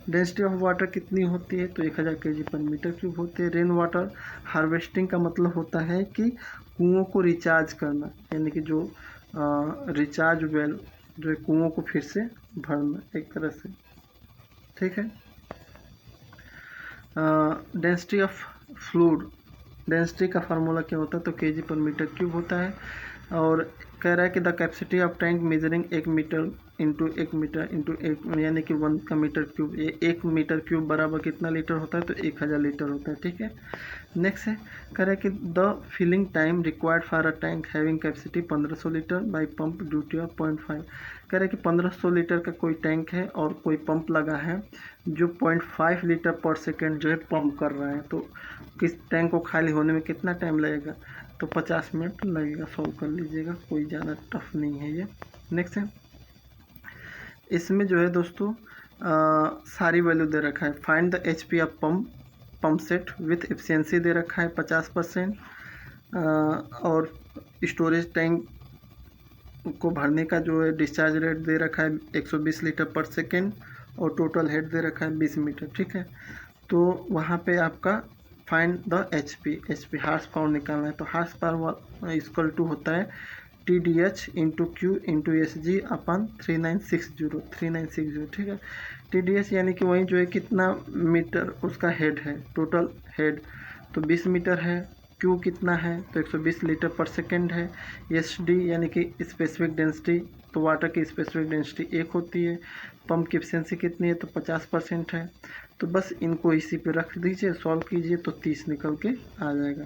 डेंसिटी ऑफ वाटर कितनी होती है, तो 1000 kg/m³ होती है। रेन वाटर हार्वेस्टिंग का मतलब होता है कि कुओं को रिचार्ज करना, यानी कि जो रिचार्ज वेल जो है कुओं को फिर से भरना एक तरह से, ठीक है। डेंसिटी ऑफ फ्लूइड, डेंसिटी का फार्मूला क्या होता है, तो kg/m³ होता है। और कह रहा है कि the capacity of tank measuring 1 metre into 1 metre into 1, यानी कि 1 का मीटर क्यूब, ये 1 मीटर क्यूब बराबर कितना लीटर होता है, तो 1000 लीटर होता है, ठीक है। नेक्स्ट है कह रहा है कि the filling time required for a tank having capacity 1500 litre by pump duty of 0.5, कह रहा है कि 1500 लीटर का कोई टैंक है और कोई पंप लगा है जो 0.5 लीटर पर सेकेंड जो है पंप कर रहा है, तो किस टैंक को खाली होने में कितना टाइम लगेगा, तो 50 मिनट लगेगा। सॉल्व कर लीजिएगा, कोई ज़्यादा टफ नहीं है ये। नेक्स्ट है इसमें जो है दोस्तों सारी वैल्यू दे रखा है। Find the HP of pump set with efficiency दे रखा है 50%, और स्टोरेज टैंक को भरने का जो है डिस्चार्ज रेट दे रखा है 120 लीटर पर सेकेंड, और टोटल हेड दे रखा है 20 मीटर, ठीक है। तो वहाँ पे आपका find the HP horse power निकालना है, तो हार्स पावर इक्वल टू होता है TDH into Q into SG अपन 3960, ठीक है। TDH यानी कि वही जो है कितना मीटर उसका हेड है, टोटल हेड तो 20 मीटर है, Q कितना है तो 120 लीटर पर सेकेंड है। SD यानी कि स्पेसिफिक डेंसिटी, तो वाटर की स्पेसिफिक डेंसिटी 1 होती है। पंप की एफिशिएंसी कितनी है, तो 50% है। तो बस इनको इसी पे रख दीजिए, सॉल्व कीजिए तो 30 निकल के आ जाएगा।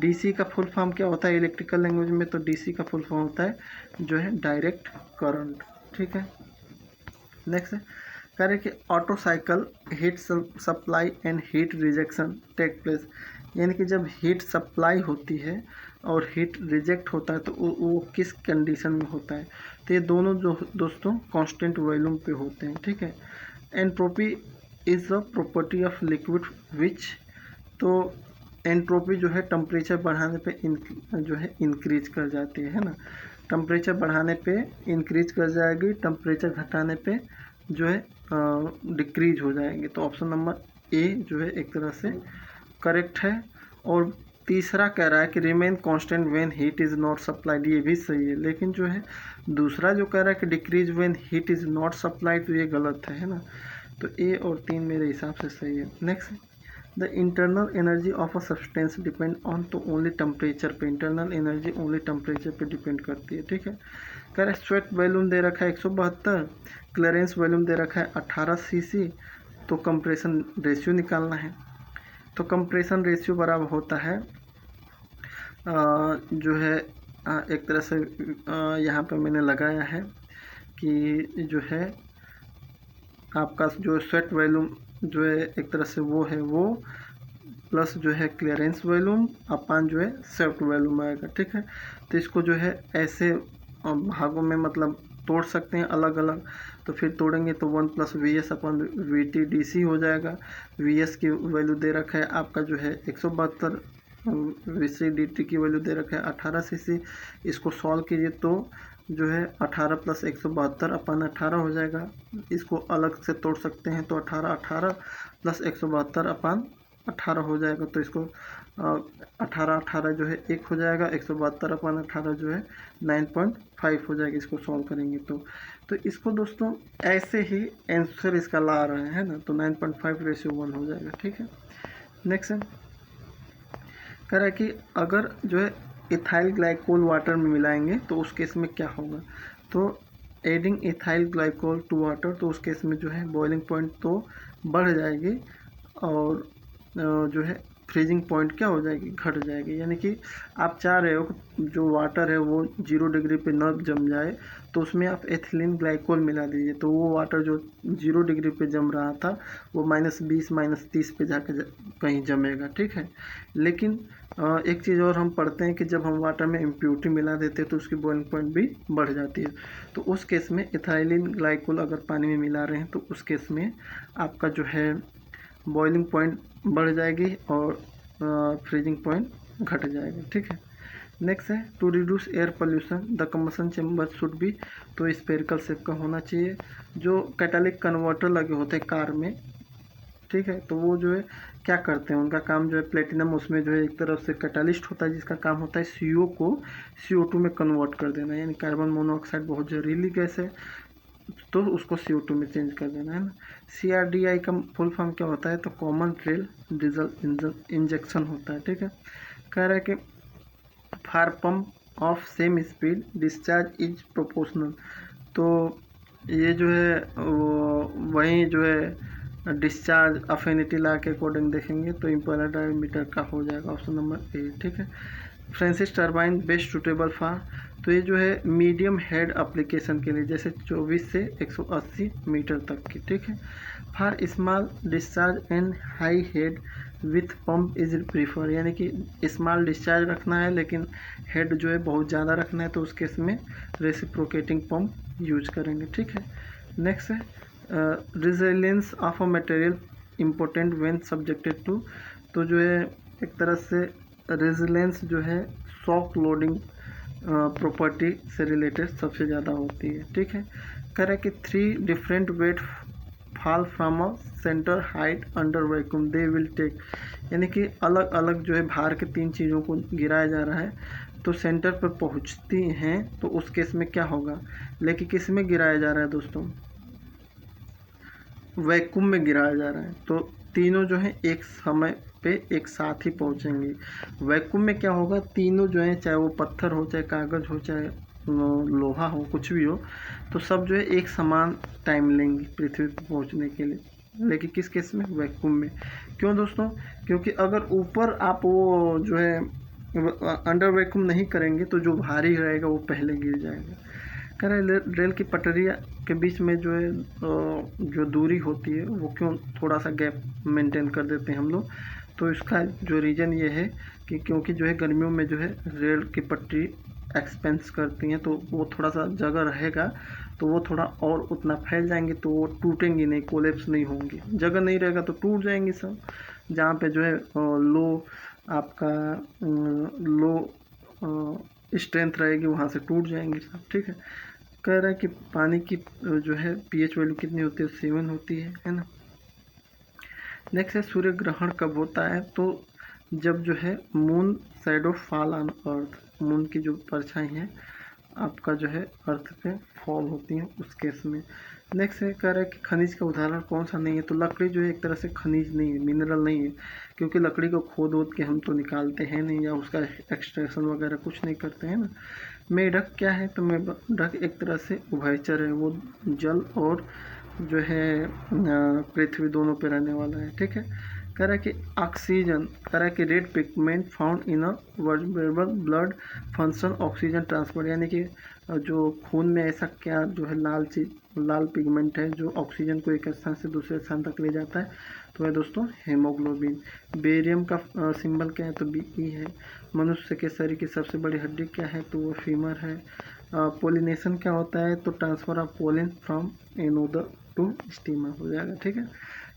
DC का फुल फॉर्म क्या होता है इलेक्ट्रिकल लैंग्वेज में, तो DC का फुल फॉर्म होता है जो है डायरेक्ट करंट, ठीक है। नेक्स्ट है कह रहे कि Otto cycle heat supply and heat rejection take place, यानी कि जब हीट सप्लाई होती है और हीट रिजेक्ट होता है तो वो किस कंडीशन में होता है। तो ये दोनों जो दोस्तों कांस्टेंट वॉल्यूम पे होते हैं, ठीक है। Entropy is a property of liquid विच, तो एंट्रोपी जो है टेम्परेचर बढ़ाने पे जो है इंक्रीज कर जाती है ना। टेम्परेचर बढ़ाने पे इंक्रीज कर जाएगी, टेम्परेचर घटाने पे जो है डिक्रीज हो जाएंगे। तो ऑप्शन नंबर ए जो है एक तरह से करेक्ट है। और तीसरा कह रहा है कि remain constant when heat is not supplied, ये भी सही है। लेकिन जो है दूसरा जो कह रहा है कि decrease when heat is not supplied, तो ये गलत है ना। तो ए और 3 मेरे हिसाब से सही है। Next, the internal energy of a substance depend on तो ओनली टेम्परेचर पे, इंटरनल एनर्जी ओनली टेम्परेचर पे डिपेंड करती है, ठीक है। कह रहा है स्वेट वॉल्यूम दे रखा है 172, क्लियरेंस वॉल्यूम दे रखा है 18 cc, तो कंप्रेशन रेशियो निकालना है। तो कंप्रेशन रेशियो बराबर होता है जो है एक तरह से यहाँ पे मैंने लगाया है कि जो है आपका जो स्वेट वॉल्यूम जो है एक तरह से वो है वो प्लस जो है क्लियरेंस वॉल्यूम अपान जो है स्वेट वॉल्यूम आएगा, ठीक है। तो इसको जो है ऐसे भागों में मतलब तोड़ सकते हैं अलग अलग। तो फिर तोड़ेंगे तो 1 + VS अपन VT DC हो जाएगा। VS की वैल्यू दे रखा है आपका जो है 172, VC DT की वैल्यू दे रखा है 18 cc। इसको सॉल्व कीजिए तो जो है 18 + 172 अपन 18 हो जाएगा। इसको अलग से तोड़ सकते हैं तो 18 + 172 अपन 18 हो जाएगा। तो इसको 18 जो है 1 हो जाएगा, 172 अपन 18 जो है 9.5 हो जाएगा। इसको सॉल्व करेंगे तो इसको दोस्तों ऐसे ही आंसर इसका ला रहे हैं ना, तो 9.5:1 हो जाएगा, ठीक है। नेक्स्ट है कह रहा है कि अगर जो है इथाइल ग्लाइकोल वाटर में मिलाएंगे तो उस केस में क्या होगा। तो adding ethyl glycol to water, तो उस केस में जो है बॉइलिंग पॉइंट तो बढ़ जाएगी और जो है फ्रीजिंग पॉइंट क्या हो जाएगी, घट जाएगी। यानी कि आप चाह रहे हो जो वाटर है वो 0 डिग्री पे न जम जाए, तो उसमें आप एथिलीन ग्लाइकोल मिला दीजिए, तो वो वाटर जो 0 डिग्री पे जम रहा था वो -20 -30 पे जाकर कहीं जमेगा, ठीक है। लेकिन एक चीज़ और हम पढ़ते हैं कि जब हम वाटर में इम्प्योरिटी मिला देते हैं तो उसकी बॉइलिंग पॉइंट भी बढ़ जाती है। तो उस केस में इथाइलिन ग्लाइकोल अगर पानी में मिला रहे हैं तो उस केस में आपका जो है बॉइलिंग पॉइंट बढ़ जाएगी और फ्रीजिंग पॉइंट घट जाएगा, ठीक है। नेक्स्ट है to reduce air pollution the combustion chamber should be, तो स्फेरिकल शेप का होना चाहिए। जो कैटालिक कन्वर्टर लगे होते हैं कार में, ठीक है, तो वो जो है क्या करते हैं, उनका काम जो है प्लेटिनम उसमें जो है एक तरफ से कैटालिस्ट होता है जिसका काम होता है CO को CO2 में कन्वर्ट कर देना। यानी कार्बन मोनोऑक्साइड बहुत जहरीली गैस है तो उसको CO2 में चेंज कर देना है ना। CRDI का फुल फॉर्म क्या होता है, तो कॉमन रेल डीजल इंजेक्शन होता है, ठीक है। कह रहा है कि for pump of same speed discharge is proportional, तो ये जो है वही जो है डिस्चार्ज अफिनिटी लॉ के अकॉर्डिंग देखेंगे तो इम्पेलर डायमीटर का हो जाएगा ऑप्शन नंबर ए, ठीक है। Francis turbine best suitable for, तो ये जो है मीडियम हेड एप्लीकेशन के लिए जैसे 24 से 180 मीटर तक की, ठीक है। For small discharge and high head with pump is prefer, यानी कि स्मॉल डिस्चार्ज रखना है लेकिन हेड जो है बहुत ज़्यादा रखना है तो उस केस में रेसिप्रोकेटिंग पंप यूज करेंगे, ठीक है। नेक्स्ट है resilience of a material important when subjected to, तो जो है एक तरह से रेजिलेंस जो है शॉक लोडिंग प्रॉपर्टी से रिलेटेड सबसे ज़्यादा होती है, ठीक है। कह रहा है कि 3 different weight fall from a centre height under vacuum they will take, यानी कि अलग अलग जो है भार के 3 चीज़ों को गिराया जा रहा है तो सेंटर पर पहुंचती हैं तो उस केस में क्या होगा। लेकिन किस में गिराया जा रहा है दोस्तों, वैक्यूम में गिराया जा रहा है, तो तीनों जो है एक समय पे एक साथ ही पहुंचेंगे। वैक्यूम में क्या होगा, तीनों जो है चाहे वो पत्थर हो चाहे कागज़ हो चाहे लोहा हो कुछ भी हो, तो सब जो है एक समान टाइम लेंगे पृथ्वी पर पहुंचने के लिए। लेकिन किस केस में, वैक्यूम में। क्यों दोस्तों, क्योंकि अगर ऊपर आप वो जो है अंडर वैक्यूम नहीं करेंगे तो जो भारी रहेगा वो पहले गिर जाएगा। कह रहे रेल की पटरिया के बीच में जो है जो दूरी होती है वो क्यों थोड़ा सा गैप मेंटेन कर देते हैं हम लोग, तो इसका जो रीज़न ये है कि क्योंकि जो है गर्मियों में जो है रेल की पटरी एक्सपेंस करती हैं, तो वो थोड़ा सा जगह रहेगा तो वो थोड़ा और उतना फैल जाएंगी, तो वो टूटेंगी नहीं, कोलेप्स नहीं होंगी। जगह नहीं रहेगा तो टूट जाएंगी सब। जहाँ पे जो है लो आपका लो स्ट्रेंथ रहेगी वहाँ से टूट जाएंगी सब। ठीक है, कह रहा है कि पानी की जो है pH वैल्यू कितनी होती है, 7 होती है ना। नेक्स्ट है सूर्य ग्रहण कब होता है, तो जब जो है moon shadow fall on earth, moon की जो परछाई है आपका जो है अर्थ पे फॉल होती है उस केस में। नेक्स्ट है कह रहा है कि खनिज का उदाहरण कौन सा नहीं है, तो लकड़ी जो है एक तरह से खनिज नहीं है, मिनरल नहीं है, क्योंकि लकड़ी को खोद वोद के हम तो निकालते हैं नहीं, या उसका एक्सट्रैक्शन वगैरह कुछ नहीं करते हैं ना। मेढक क्या है, तो मेढक एक तरह से उभयचर है, वो जल और जो है पृथ्वी दोनों पे रहने वाला है। ठीक है, कह रहा है कि ऑक्सीजन, कह रहा है कि red pigment found in a vertebral blood function oxygen transport, यानी कि जो खून में ऐसा क्या जो है लाल पिगमेंट है जो ऑक्सीजन को एक स्थान से दूसरे स्थान तक ले जाता है, तो है दोस्तों हीमोग्लोबिन। बेरियम का सिंबल क्या है, तो Be है। मनुष्य के शरीर की सबसे बड़ी हड्डी क्या है, तो वो फीमर है। पोलिनेशन क्या होता है, तो transfer of pollen from anther to stigma हो जाएगा। ठीक है,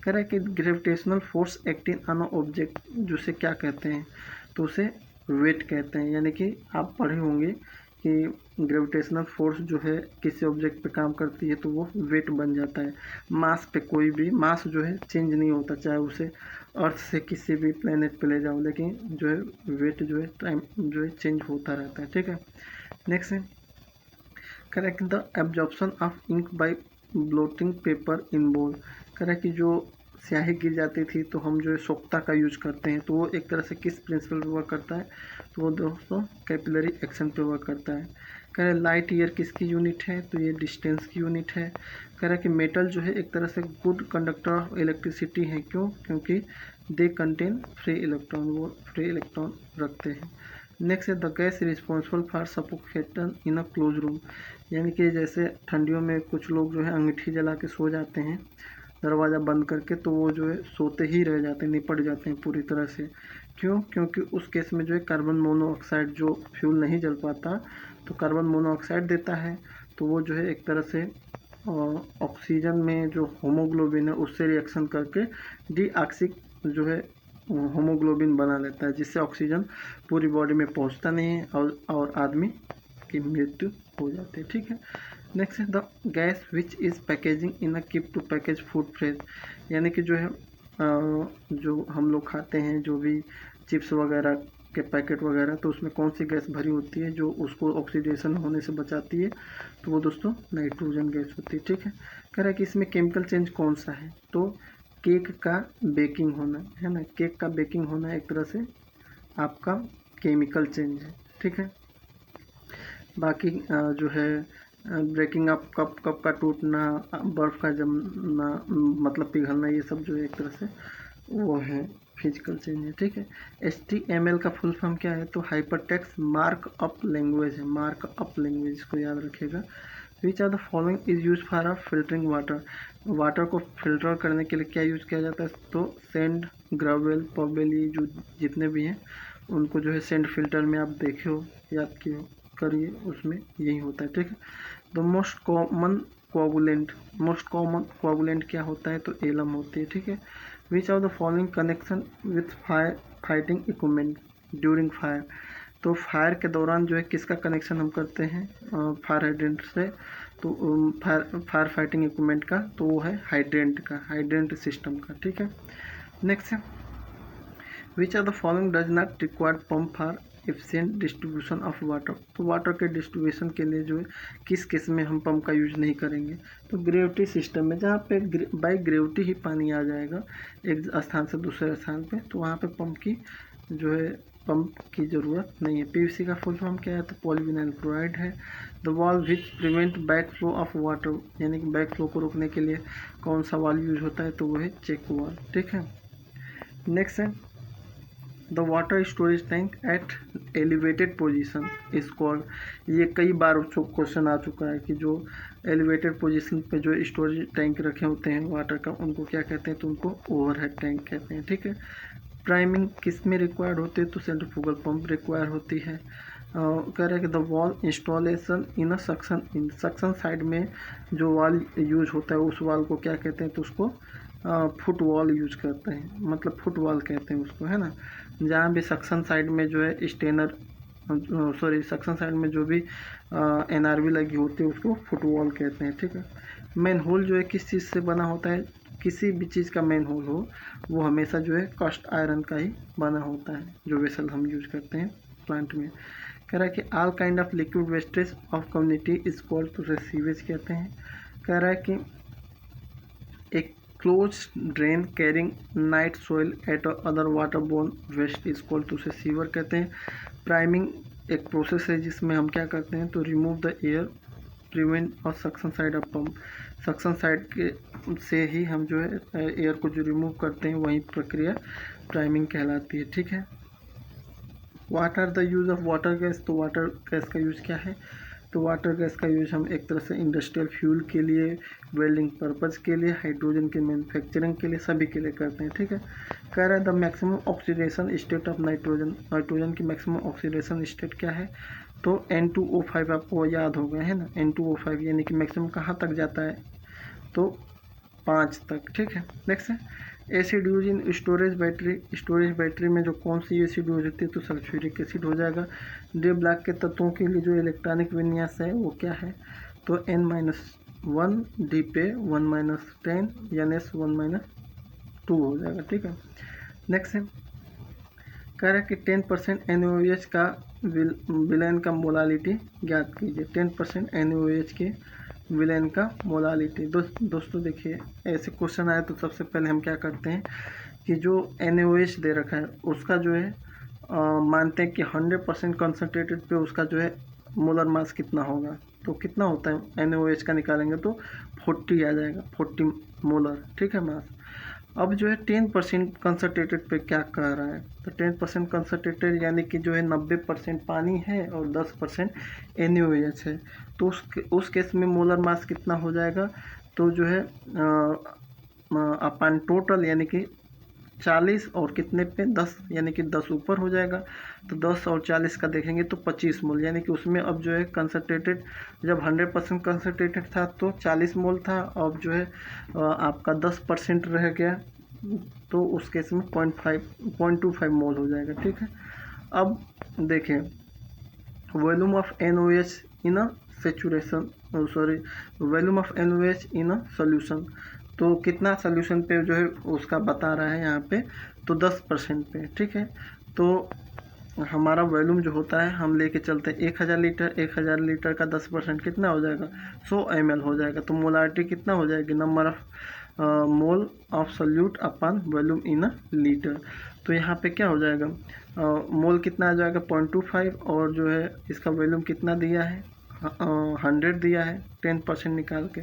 कह रहा है कि gravitational force acting on object जिसे क्या कहते हैं, तो उसे वेट कहते हैं। यानी कि आप पढ़े होंगे कि ग्रेविटेशनल फोर्स जो है किसी ऑब्जेक्ट पे काम करती है तो वो वेट बन जाता है। मास पे कोई भी मास जो है चेंज नहीं होता, चाहे उसे अर्थ से किसी भी प्लेनेट पे ले जाओ, लेकिन जो है वेट जो है टाइम जो है चेंज होता रहता है। ठीक है, नेक्स्ट है correct the absorption of ink by blotting paper in bowl. कह कि जो स्याही गिर जाती थी तो हम जो है सोक्ता का यूज करते हैं, तो वो एक तरह से किस प्रिंसिपल पे वर्क करता है, तो वो दोस्तों कैपिलरी एक्शन पे वर्क करता है। कह रहे लाइट ईयर किसकी यूनिट है, तो ये डिस्टेंस की यूनिट है। कह रहा कि मेटल जो है एक तरह से गुड कंडक्टर ऑफ इलेक्ट्रिसिटी है, क्यों, क्योंकि दे कंटेन फ्री इलेक्ट्रॉन, वो फ्री इलेक्ट्रॉन रखते हैं। नेक्स्ट है the gas responsible for suffocation in a close room, यानी कि जैसे ठंडियों में कुछ लोग जो है अंगीठी जला के सो जाते हैं दरवाज़ा बंद करके, तो वो जो है सोते ही रह जाते हैं, निपट जाते हैं पूरी तरह से। क्यों, क्योंकि उस केस में जो है कार्बन मोनोऑक्साइड जो फ्यूल नहीं जल पाता तो कार्बन मोनोऑक्साइड देता है, तो वो जो है एक तरह से ऑक्सीजन में जो होमोग्लोबिन है उससे रिएक्शन करके डीऑक्सी जो है होमोग्लोबिन बना लेता है, जिससे ऑक्सीजन पूरी बॉडी में पहुंचता नहीं है और आदमी की मृत्यु हो जाती है। ठीक है, नेक्स्ट है the gas which is packaging in a keep to package food fresh, यानी कि जो है जो हम लोग खाते हैं जो भी चिप्स वगैरह के पैकेट वगैरह, तो उसमें कौन सी गैस भरी होती है जो उसको ऑक्सीडेशन होने से बचाती है, तो वो दोस्तों नाइट्रोजन गैस होती है। ठीक है, कह रहा है कि इसमें केमिकल चेंज कौन सा है, तो केक का बेकिंग होना है ना, केक का बेकिंग होना एक तरह से आपका केमिकल चेंज है। ठीक है, बाकी जो है ब्रेकिंग अप कप का टूटना, बर्फ़ का जमना मतलब पिघलना, ये सब जो है एक तरह से वो है फिजिकल चेंज है। ठीक है, HTML का फुल फॉर्म क्या है, तो हाइपरटेक्स्ट मार्कअप लैंग्वेज है, मार्कअप लैंग्वेज को याद रखिएगा। Which are the following is use for filtering water, water को फिल्टर करने के लिए क्या यूज़ किया जाता है, तो सेंड, ग्रेवल, पॉबेल, ये जो जितने भी हैं उनको जो है सेंड फिल्टर में आप देखे हो, याद किए हो, करिए, उसमें यही होता है। ठीक है, द मोस्ट कॉमन कोआगुलेंट क्या होता है, तो एलम होती है। ठीक है, which of the following connection with fire fighting equipment during fire, तो फायर के दौरान जो है किसका कनेक्शन हम करते हैं फायर हाइड्रेंट से, तो फायर फाइटिंग इक्विपमेंट का, तो वो है हाइड्रेंट का, हाइड्रेंट सिस्टम का। ठीक है, नेक्स्ट है which are the following does not require pump for efficient distribution of water, तो वाटर के डिस्ट्रीब्यूशन के लिए जो है किस केस में हम पंप का यूज नहीं करेंगे, तो ग्रेविटी सिस्टम में, जहाँ पे बाई ग्रेविटी ही पानी आ जाएगा एक स्थान से दूसरे स्थान पे, तो वहाँ पे पंप की जो है पंप की ज़रूरत नहीं है। PVC का फुल फॉर्म क्या है, तो पॉलीविनाइल क्लोराइड है। The valve which prevent back flow of water, यानी कि बैक फ्लो को रोकने के लिए कौन सा वाल्व यूज होता है, तो वो है चेक वाल्व। ठीक है, नेक्स्ट है the water storage tank at elevated position is called, ये कई बार क्वेश्चन आ चुका है कि जो एलिवेटेड पोजीशन पे जो स्टोरेज टैंक रखे होते हैं वाटर का, उनको क्या कहते हैं, तो उनको ओवरहेड टैंक कहते हैं। ठीक है, प्राइमिंग किस में रिक्वायर्ड होती है, तो सेंट्रीफ्यूगल पंप रिक्वायर होती है। कह रहे हैं कि the wall installation in a suction side में जो वॉल यूज होता है उस वॉल को क्या कहते हैं, तो उसको फुट वॉल यूज करते हैं, मतलब फुट वॉल कहते हैं उसको, है ना। जहाँ भी सक्शन साइड में जो है स्टेनर सक्शन साइड में जो भी NRV लगी होती है उसको फुट वॉल कहते हैं, ठीक है। मेन होल जो है किस चीज़ से बना होता है, किसी भी चीज़ का मेन होल हो वो हमेशा जो है कास्ट आयरन का ही बना होता है, जो वेसल हम यूज करते हैं प्लांट में। कह रहा है कि all kind of liquid wastage of community is called to sewage कहते हैं। कह रहा है कि एक close drain carrying night soil at other water borne waste is called to sewer कहते हैं। प्राइमिंग एक प्रोसेस है जिसमें हम क्या करते हैं, तो रिमूव द एयर प्रिवेंट और suction side of pump, suction side के से ही हम जो है एयर को जो रिमूव करते हैं वही प्रक्रिया प्राइमिंग कहलाती है, ठीक है। What are the use of water gas, तो वाटर गैस का यूज़ क्या है, तो वाटर गैस का यूज हम एक तरह से इंडस्ट्रियल फ्यूल के लिए, वेल्डिंग पर्पज़ के लिए, हाइड्रोजन के मैन्युफैक्चरिंग के लिए, सभी के लिए करते हैं, ठीक है। कह रहा है the maximum oxidation state of nitrogen, nitrogen की मैक्सिमम ऑक्सीडेशन स्टेट क्या है, तो N2O5 आपको याद होगा, है ना। N2O5 यानी कि मैक्सिमम कहाँ तक जाता है, तो 5 तक, ठीक है। नेक्स्ट है acid use in storage battery, storage battery में जो कौन सी एसिड यूज होती है, तो सल्फ्यूरिक एसिड हो जाएगा। डी ब्लॉक के तत्वों के लिए जो इलेक्ट्रॉनिक विन्यास है वो क्या है, तो N-1 डी पे 1-10 NS1-2 हो जाएगा, ठीक है। नेक्स्ट है कह रहा है कि 10% NaOH का विलेन का मोलालिटी ज्ञात कीजिए, 10% NaOH के विलेन का मोलालिटी। दोस्तों देखिए ऐसे क्वेश्चन आए तो सबसे पहले हम क्या करते हैं कि जो NaOH दे रखा है उसका जो है मानते हैं कि 100% कंसनट्रेटेड पे उसका जो है मोलर मास कितना होगा, तो कितना होता है NaOH का निकालेंगे तो 40 आ जाएगा, 40 मोलर, ठीक है मास। अब जो है 10% कंसनट्रेटेड पे क्या कह रहा है, तो 10% कंसनट्रेटेड यानी कि जो है 90% पानी है और 10% NaOH है, तो उस केस में मोलर मास कितना हो जाएगा, तो जो है अपन टोटल यानी कि 40 और कितने पे 10 यानी कि 10 ऊपर हो जाएगा, तो 10 और 40 का देखेंगे तो 25 मोल, यानी कि उसमें अब जो है कंसनट्रेटेड जब 100% कंसनट्रेटेड था तो 40 मोल था, अब जो है आपका 10% रह गया तो उस केस में 0.25 मोल हो जाएगा, ठीक है। अब देखें volume of NaOH in a saturation volume of NaOH in a solution, तो कितना सोल्यूशन पे जो है उसका बता रहा है यहाँ पे, तो 10% पे, ठीक है। तो हमारा वॉल्यूम जो होता है हम लेके चलते हैं 1000 लीटर, 1000 लीटर का 10% कितना हो जाएगा, 100 ml हो जाएगा, तो मोलारिटी कितना हो जाएगी, number of mole of solute upon volume in a litre, तो यहाँ पे क्या हो जाएगा मोल कितना आ जाएगा 0.25, और जो है इसका वॉल्यूम कितना दिया है 100 दिया है 10% निकाल के,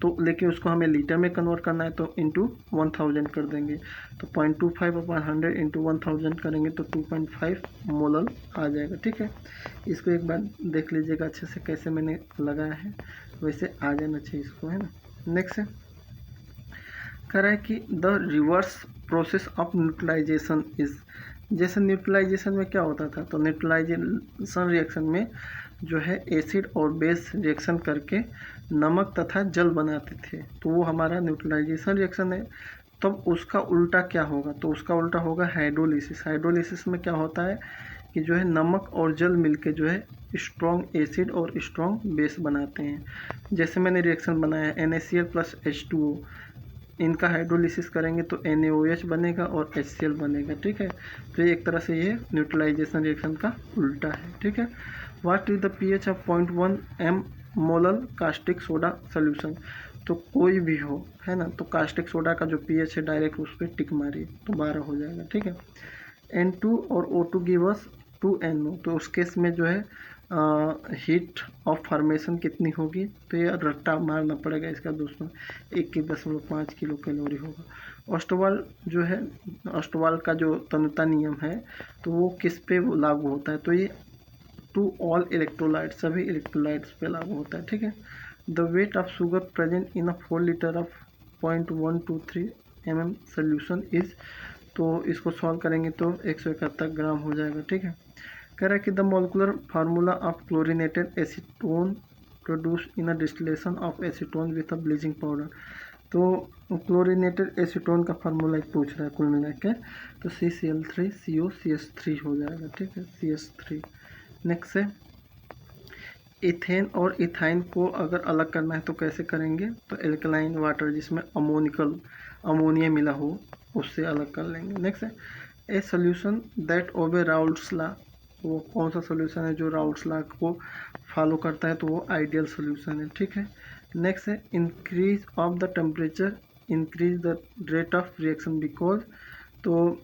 तो लेकिन उसको हमें लीटर में कन्वर्ट करना है तो इंटू 1000 कर देंगे, तो 0.25/100 इंटू 1000 करेंगे तो 2.5 मोलर आ जाएगा, ठीक है। इसको एक बार देख लीजिएगा अच्छे से कैसे मैंने लगाया है, वैसे आ जाना चाहिए इसको, है ना। नेक्स्ट है कह रहा है कि the reverse process of neutralisation is, जैसे न्यूट्रलाइजेशन में क्या होता था, तो न्यूट्रलाइजेशन रिएक्शन में जो है एसिड और बेस रिएक्शन करके नमक तथा जल बनाते थे, तो वो हमारा न्यूट्रलाइजेशन रिएक्शन है। तब उसका उल्टा क्या होगा, तो उसका उल्टा होगा हाइड्रोलिसिस। हाइड्रोलिसिस में क्या होता है कि जो है नमक और जल मिलके जो है स्ट्रॉन्ग एसिड और स्ट्रॉन्ग बेस बनाते हैं। जैसे मैंने रिएक्शन बनाया NaCl + H2O, इनका हाइड्रोलिसिस करेंगे तो NaOH बनेगा और HCl बनेगा, ठीक है। तो एक तरह से ये न्यूट्रलाइजेशन रिएक्शन का उल्टा है, ठीक है। What is the pH of 0.1 m molar caustic soda solution, तो कोई भी हो, है ना, तो कास्टिक सोडा का जो pH है डायरेक्ट उस पर टिक मारिए तो 12 हो जाएगा, ठीक है। N2 और O2 गिव अस 2NO, तो उस केस में जो है हीट ऑफ फॉर्मेशन कितनी होगी, तो ये रट्टा मारना पड़ेगा इसका दोस्तों, 21.5 किलो कैलोरी होगा। ऑस्टवाल जो है, ऑस्टवाल का जो तन्यता नियम है तो वो किस पे लागू होता है, तो ये टू ऑल इलेक्ट्रोलाइट, सभी इलेक्ट्रोलाइट्स पे लागू होता है, ठीक है। The weight of sugar present in a 4 litre of 0.123 mm solution is, तो इसको सॉल्व करेंगे तो 171 ग्राम हो जाएगा। ठीक है, कह रहा है कि the molecular formula of chlorinated acetone produce in a distillation of acetone with a bleaching powder. तो क्लोरीनेटेड एसीटोन का फार्मूला एक पूछ रहा है कुल मिला के, तो CCl3COCH3 हो जाएगा। ठीक है, CH3। नेक्स्ट है इथेन और इथाइन को अगर अलग करना है तो कैसे करेंगे, तो एल्कलाइन वाटर जिसमें अमोनिया मिला हो उससे अलग कर लेंगे। नेक्स्ट है a solution that obey Raoult's law, वो कौन सा सोल्यूशन है जो राउल्ट्स लॉ को फॉलो करता है, तो वो आइडियल सोल्यूशन है। ठीक है, नेक्स्ट है increase of the temperature increase the rate of reaction because, तो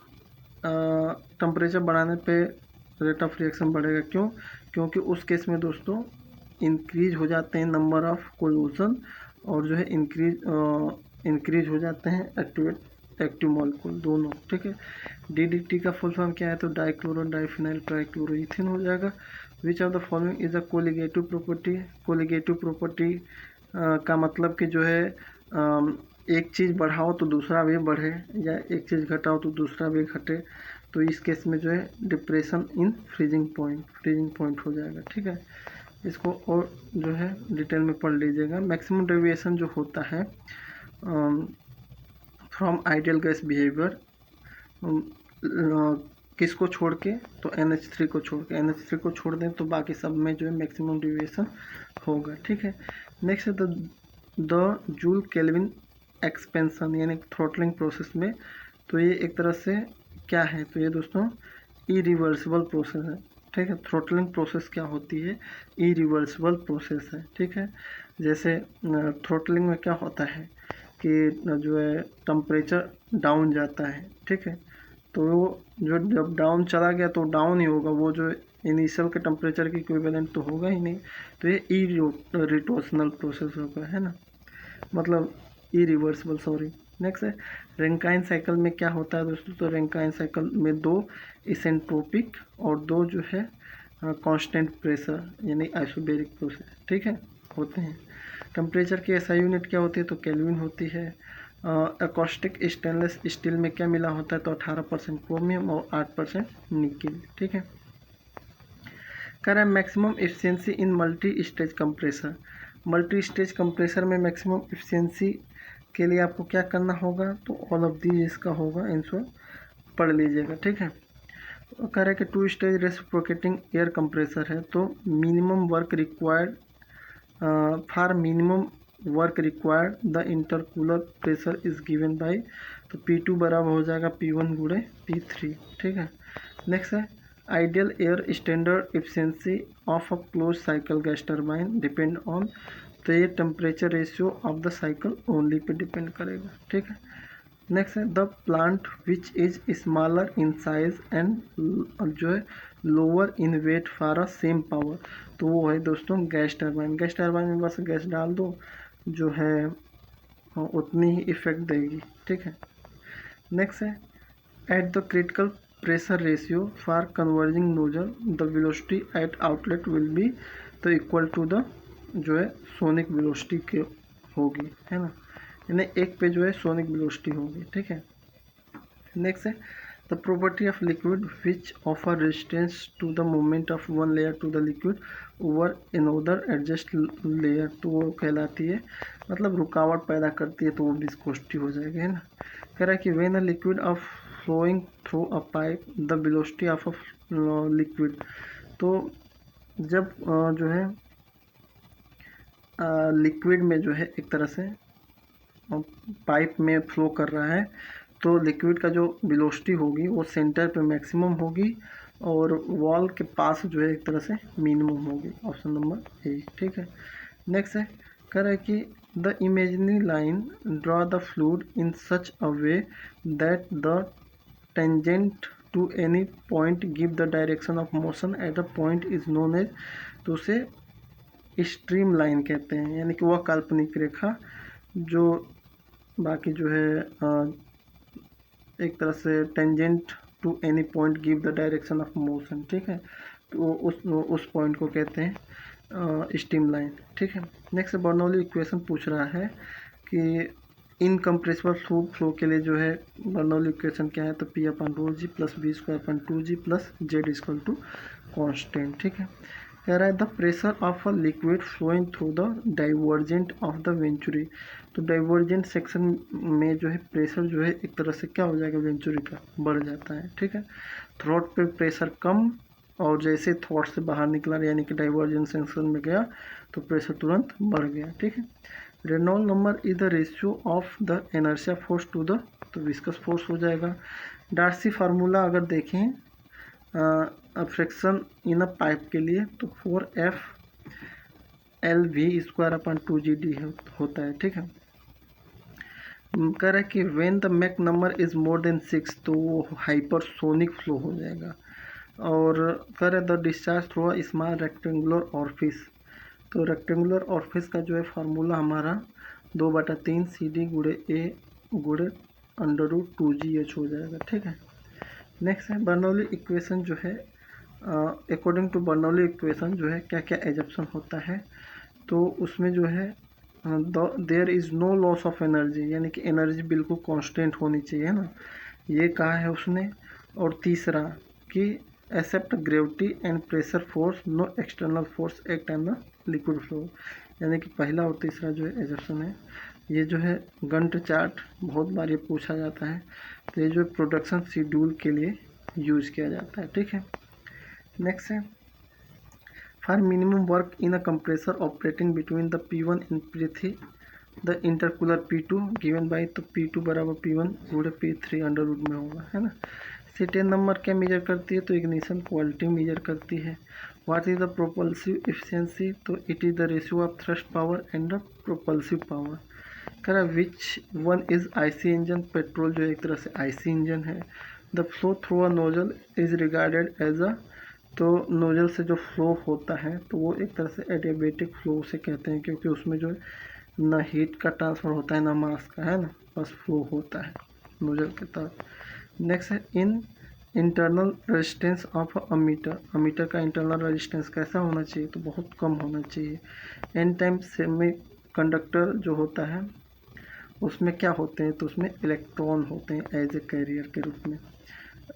टेम्परेचर बढ़ाने पे रेट ऑफ रिएक्शन बढ़ेगा, क्यों, क्योंकि उस केस में दोस्तों इंक्रीज हो जाते हैं नंबर ऑफ कोल्यूशन और जो है इंक्रीज हो जाते हैं एक्टिव मॉलिक्यूल दोनों। ठीक है, DDT का फुल फॉर्म क्या है, तो डाइक्लोरो डाइफिनाइल ट्राइक्लोरोइथेन हो जाएगा। विच of the following is a colligative property. Colligative property का मतलब कि जो है एक चीज़ बढ़ाओ तो दूसरा भी बढ़े, या एक चीज़ घटाओ तो दूसरा भी घटे, तो इस केस में जो है डिप्रेशन इन फ्रीजिंग पॉइंट हो जाएगा। ठीक है, इसको और जो है डिटेल में पढ़ लीजिएगा। मैक्सिमम डेविएशन जो होता है फ्रॉम आइडियल गैस बिहेवियर किसको छोड़ के, तो NH3 को छोड़ के, NH3 को छोड़ दें तो बाकी सब में जो है मैक्सिमम डेविएशन होगा। ठीक है, नेक्स्ट है द जूल केल्विन एक्सपेंशन यानी थ्रोटलिंग प्रोसेस में, तो ये एक तरह से क्या है, तो ये दोस्तों इरिवर्सिबल प्रोसेस है। ठीक है, थ्रोटलिंग प्रोसेस क्या होती है, इरिवर्सिबल प्रोसेस है। ठीक है, जैसे थ्रोटलिंग में क्या होता है कि जो है टेम्परेचर डाउन जाता है। ठीक है, तो वो जो जब डाउन चला गया तो डाउन ही होगा, वो जो इनिशियल के टेम्परेचर की इक्विवेलेंट तो होगा ही नहीं, तो ये इरिवर्सिबल प्रोसेस होगा, है ना, मतलब इरिवर्सिबल, सॉरी। नेक्स्ट है रैंकाइन साइकिल में क्या होता है दोस्तों, तो रैंकाइन साइकिल में 2 इसेंट्रोपिक और 2 जो है कांस्टेंट प्रेशर यानी आइसोबैरिक प्रोसेस, ठीक है, होते हैं। टेम्परेचर की SI यूनिट क्या होती है, तो केल्विन होती है। एकॉस्टिक स्टेनलेस स्टील में क्या मिला होता है, तो 18% क्रोमियम और 8% निकिल। ठीक है, कह रहा है maximum efficiency in multi stage compressor. Multi stage compressor में मैक्सिमम एफिशिएंसी के लिए आपको क्या करना होगा, तो ऑल ऑफ दी इसका होगा, इनको पढ़ लीजिएगा। ठीक है, कह रहा है कि 2 स्टेज रेसिप्रोकेटिंग एयर कंप्रेसर है, तो minimum work required for minimum work required the intercooler pressure is given by, तो P2 बराबर हो जाएगा P1 गुणे P3। ठीक है, नेक्स्ट है ideal air standard efficiency of a close cycle gas turbine depend on, तो ये temperature ratio of the cycle only पे डिपेंड करेगा। ठीक है, नेक्स्ट है the plant which is smaller in size and जो है lower in weight for a same power, तो वो है दोस्तों गैस टर्बाइन। गैस टर्बाइन में बस गैस डाल दो, जो है उतनी ही इफेक्ट देगी। ठीक है, नेक्स्ट है at the critical pressure ratio for converging nozzle the velocity at outlet will be, तो इक्वल टू द जो है सोनिक वेलोसिटी के होगी, है ना, यानी एक पे जो है सोनिक वेलोसिटी होगी। ठीक है, नेक्स्ट है the property of liquid which offer resistance to the movement of one layer to the liquid over another adjust layer, तो वो कहलाती है, मतलब रुकावट पैदा करती है, तो वो विस्कोसिटी हो जाएगी, है ना। कह रहा है कि when a liquid of flowing through a pipe the velocity of a liquid, तो जब जो है लिक्विड में जो है एक तरह से पाइप में फ्लो कर रहा है, तो लिक्विड का जो वेलोसिटी होगी वो सेंटर पे मैक्सिमम होगी और वॉल के पास जो है एक तरह से मिनिमम होगी। Option number A. ठीक है, नेक्स्ट है कह रहा है कि the imaginary line draw the fluid in such a way that the tangent to any point give the direction of motion at a point is known as, तो उसे स्ट्रीम लाइन कहते हैं, यानी कि वह काल्पनिक रेखा जो बाकी जो है एक तरह से tangent to any point give the direction of motion. ठीक है, तो उस पॉइंट को कहते हैं स्ट्रीम लाइन। ठीक है, नेक्स्ट बर्नौली इक्वेशन पूछ रहा है कि इनकम्प्रेसिबल फ्लो के लिए जो है बर्नौली इक्वेशन क्या है, तो P upon rho G plus B square upon 2g plus Z equal to constant. ठीक है, कह रहा है the pressure of a liquid flowing through the divergent of the venturi. तो डाइवर्जेंट सेक्शन में जो है प्रेशर जो है एक तरह से क्या हो जाएगा, वेंचुरी का बढ़ जाता है। ठीक है, थ्रोट पे प्रेशर कम और जैसे थ्रोट से बाहर निकला यानी कि डाइवर्जेंट सेक्शन में गया तो प्रेशर तुरंत बढ़ गया। ठीक है, Reynold number is the ratio of the inertia force to the, तो विस्कस फोर्स हो जाएगा। डार्सी फार्मूला अगर देखें फ्रिक्शन इन अ पाइप के लिए तो 4F/L/V² अपन 2GD होता है। ठीक है, कह रहा है कि when the Mach number is more than 6 तो वो हाइपरसोनिक फ्लो हो जाएगा। और कह रहा है the discharge through a small rectangular orifice, तो रेक्टेंगुलर ऑरिफिस का जो है फार्मूला हमारा 2/3 CD गुणे A गुणे √2GH हो जाएगा। ठीक है, नेक्स्ट है बर्नौली इक्वेशन जो है अकॉर्डिंग टू बर्नौली इक्वेशन जो है क्या क्या एजप्शन होता है, तो उसमें जो है there is no loss of energy, यानी कि एनर्जी बिल्कुल कांस्टेंट होनी चाहिए ना, ये कहा है उसने। और तीसरा कि except gravity and pressure force no external force act on the liquid flow, यानी कि पहला और तीसरा जो है एजप्शन है। ये जो है गंट चार्ट बहुत बार ये पूछा जाता है, तो ये जो प्रोडक्शन शेड्यूल के लिए यूज किया जाता है। ठीक है, नेक्स्ट है for minimum work in a compressor operating between the P1 and P3 the intercooler P2 given by, तो P2 बराबर P1 गुणे P3 अंडर रूट में होगा, है ना। C10 नंबर क्या मेजर करती है, तो इग्निशन क्वालिटी मेजर करती है। What is the propulsive efficiency, तो it is the ratio of thrust power and the propulsive power. कह रहा which one is IC engine, petrol जो एक तरह से आईसी इंजन है। The flow through a nozzle is regarded as a, तो नोजल से जो फ्लो होता है तो वो एक तरह से एडियाबेटिक फ्लो से कहते हैं, क्योंकि उसमें जो है ना हीट का ट्रांसफ़र होता है ना मास का, है ना, बस फ्लो होता है नोजल के तरफ। नेक्स्ट है in internal resistance of ammeter, ammeter का इंटरनल रेजिस्टेंस कैसा होना चाहिए, तो बहुत कम होना चाहिए। एन टाइम सेमी कंडक्टर जो होता है उसमें क्या होते हैं, तो उसमें इलेक्ट्रॉन होते हैं एज ए कैरियर के रूप में।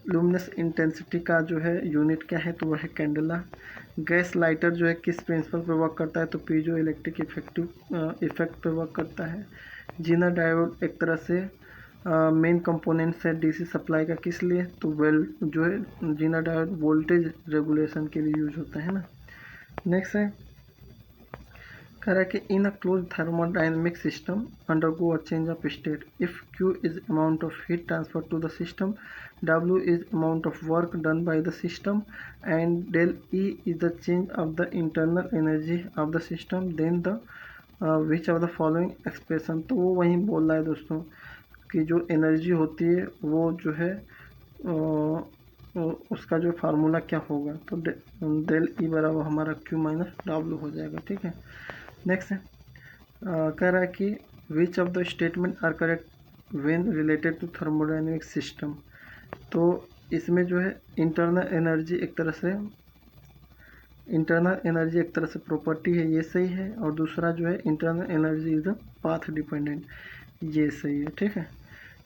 लुमिनस इंटेंसिटी का जो है यूनिट क्या है, तो वह है कैंडेला। गैस लाइटर जो है किस प्रिंसिपल पे वर्क करता है, तो पीजो इलेक्ट्रिक इफेक्ट पे वर्क करता है। जीना डायोड एक तरह से मेन कंपोनेंट्स है डीसी सप्लाई का, किस लिए, तो वेल जो है जीना डायोड वोल्टेज रेगुलेशन के लिए यूज होता है ना। नेक्स्ट है कह रहा है कि in a close thermodynamic system undergo a change of state if Q is amount of heat transfer to the system, W is amount of work done by the system and del E is the change of the internal energy of the system, then the which of the following expression. तो वो वहीं बोल रहा है दोस्तों कि जो एनर्जी होती है वो जो है उसका जो फार्मूला क्या होगा, तो del E बराबर हमारा Q माइनस W हो जाएगा। ठीक है, नेक्स्ट है कह रहा है कि which of the statement are correct when related to thermodynamic system, तो इसमें जो है इंटरनल एनर्जी एक तरह से प्रॉपर्टी है, ये सही है। और दूसरा जो है internal energy is a path dependent, ये सही है। ठीक है,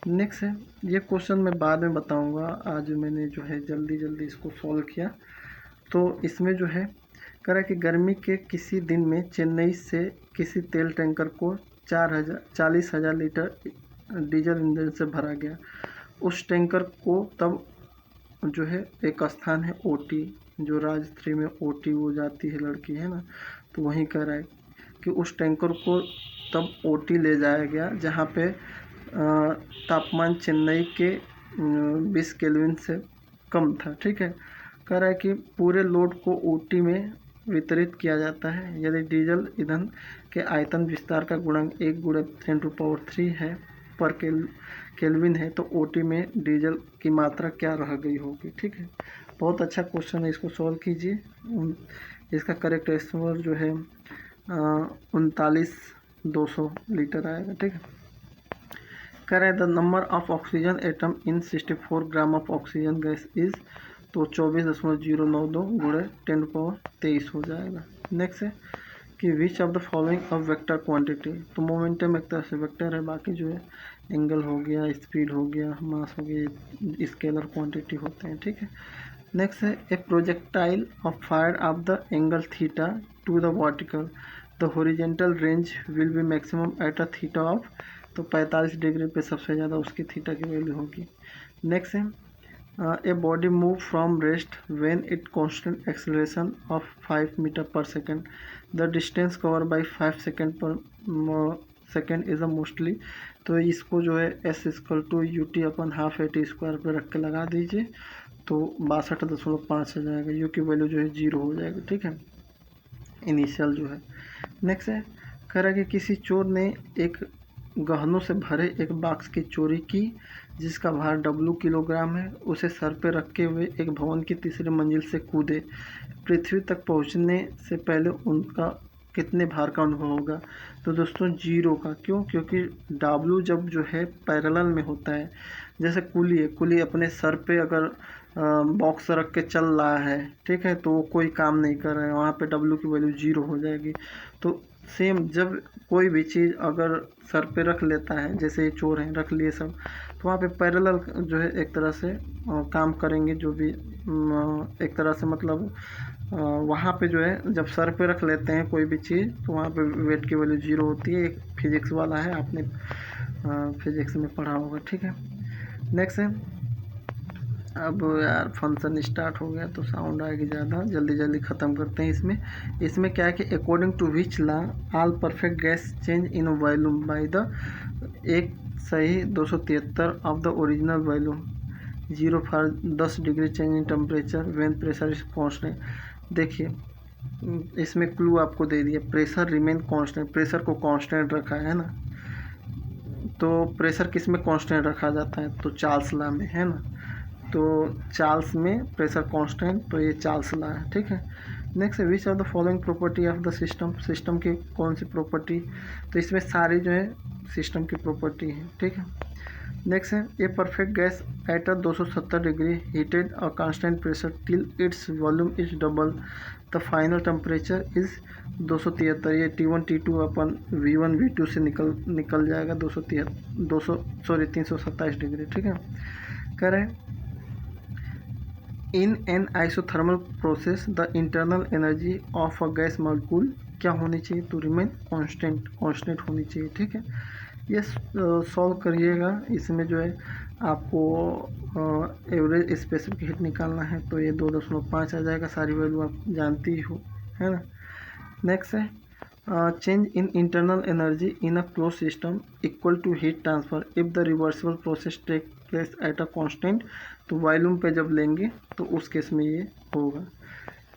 नेक्स्ट है ये क्वेश्चन मैं बाद में बताऊंगा, आज मैंने जो है जल्दी इसको सॉल्व किया। तो इसमें जो है कह रहा है कि गर्मी के किसी दिन में चेन्नई से किसी तेल टैंकर को 40,000 लीटर डीजल इंजन से भरा गया। उस टैंकर को तब जो है एक स्थान है ओटी, जो राजश्री में ओटी वो जाती है लड़की, है ना, तो वहीं कह रहा है कि उस टैंकर को तब ओटी ले जाया गया जहाँ पे तापमान चेन्नई के 20 केल्विन से कम था। ठीक है, कह रहा है कि पूरे लोड को ओटी में वितरित किया जाता है यदि डीजल ईंधन के आयतन विस्तार का गुणांक 1 × 10⁻³ है पर केल्विन है, तो ओटी में डीजल की मात्रा क्या रह गई होगी। ठीक है, बहुत अच्छा क्वेश्चन है, इसको सॉल्व कीजिए। इसका करेक्ट आंसर जो है 39,200 लीटर आएगा। ठीक है, कह रहा है the number of oxygen atom in 64 gram of oxygen gas is, तो 24.092 × 10⁻23 हो जाएगा। नेक्स्ट है कि which of the following a vector quantity, तो मोमेंटम एक तरह से वेक्टर है, बाकी जो है एंगल हो गया, स्पीड हो गया, मास हो गया, स्केलर क्वांटिटी होते हैं, ठीक है। नेक्स्ट है ए projectile of fire of the angle theta two the vertical, the horizontal range will be maximum at a theta of, तो 45 डिग्री पे सबसे ज़्यादा उसकी थीटा की वैल्यू होगी। नेक्स्ट है a body move from rest when it constant acceleration of 5 meter per second, the distance covered by 5 second per second is a mostly, तो इसको जो है s equal to U T upon half A T square पर रख के लगा दीजिए, तो 62.5 आ जाएगा, यू की वैल्यू जो है 0 हो जाएगी, ठीक है, इनिशियल जो है। नेक्स्ट है कह रहा है कि किसी चोर ने एक गहनों से भरे एक बॉक्स की चोरी की जिसका भार W किलोग्राम है, उसे सर पे रखे हुए एक भवन की तीसरी मंजिल से कूदे, पृथ्वी तक पहुंचने से पहले उनका कितने भार का अनुभव होगा, तो दोस्तों 0 का। क्यों? क्योंकि W जब जो है पैरेलल में होता है, जैसे कुली है, कुली अपने सर पे अगर बॉक्स रख के चल रहा है, ठीक है, तो वो कोई काम नहीं कर रहा है, वहाँ पे W की वैल्यू 0 हो जाएगी। तो सेम जब कोई भी चीज़ अगर सर पे रख लेता है, जैसे ये चोर हैं रख लिए सब, तो वहाँ पे पैरेलल जो है एक तरह से काम करेंगे, जो भी एक तरह से मतलब वहाँ पे जो है जब सर पे रख लेते हैं कोई भी चीज़, तो वहाँ पे वेट की वैल्यू 0 होती है। एक फिजिक्स वाला है, आपने फिजिक्स में पढ़ा होगा, ठीक है। नेक्स्ट है, अब यार फंक्शन स्टार्ट हो गया तो साउंड आएगी ज़्यादा, जल्दी जल्दी ख़त्म करते हैं। इसमें क्या है कि according to which law all perfect gas change in volume by the, एक सही 273 of the original volume, 0 for 10 degree change in temperature when pressure is constant. देखिए इसमें क्लू आपको दे दिया, प्रेशर रिमेन कांस्टेंट, प्रेशर को कांस्टेंट रखा है ना, तो प्रेशर किस में कांस्टेंट रखा जाता है, तो चार्ल्स लॉ में, है ना, तो चार्ल्स में प्रेशर कांस्टेंट, तो ये चार्ल्स लॉ है, ठीक है। नेक्स्ट है which of the following property of the system, system की कौन सी प्रॉपर्टी, तो इसमें सारी जो है सिस्टम की प्रॉपर्टी है, ठीक है। नेक्स्ट है a perfect gas at a 270 degree heated a constant pressure till its volume is double, the final temperature is 273, ये T1 T2 अपन V1 V2 से निकल जाएगा 327 डिग्री, ठीक है। कह रहे हैं in an isothermal process the internal energy of a gas molecule क्या होनी चाहिए, तो रिमेन कांस्टेंट होनी चाहिए, ठीक है। ये सॉल्व करिएगा, इसमें जो है आपको एवरेज स्पेसिफिक हीट निकालना है, तो ये 2.5 आ जाएगा, सारी वैल्यू आप जानती ही हो, है ना। नेक्स्ट है change in internal energy in a close system equal to heat transfer if the reversible process take place at a constant, तो वॉल्यूम पे जब लेंगे तो उस केस में ये होगा।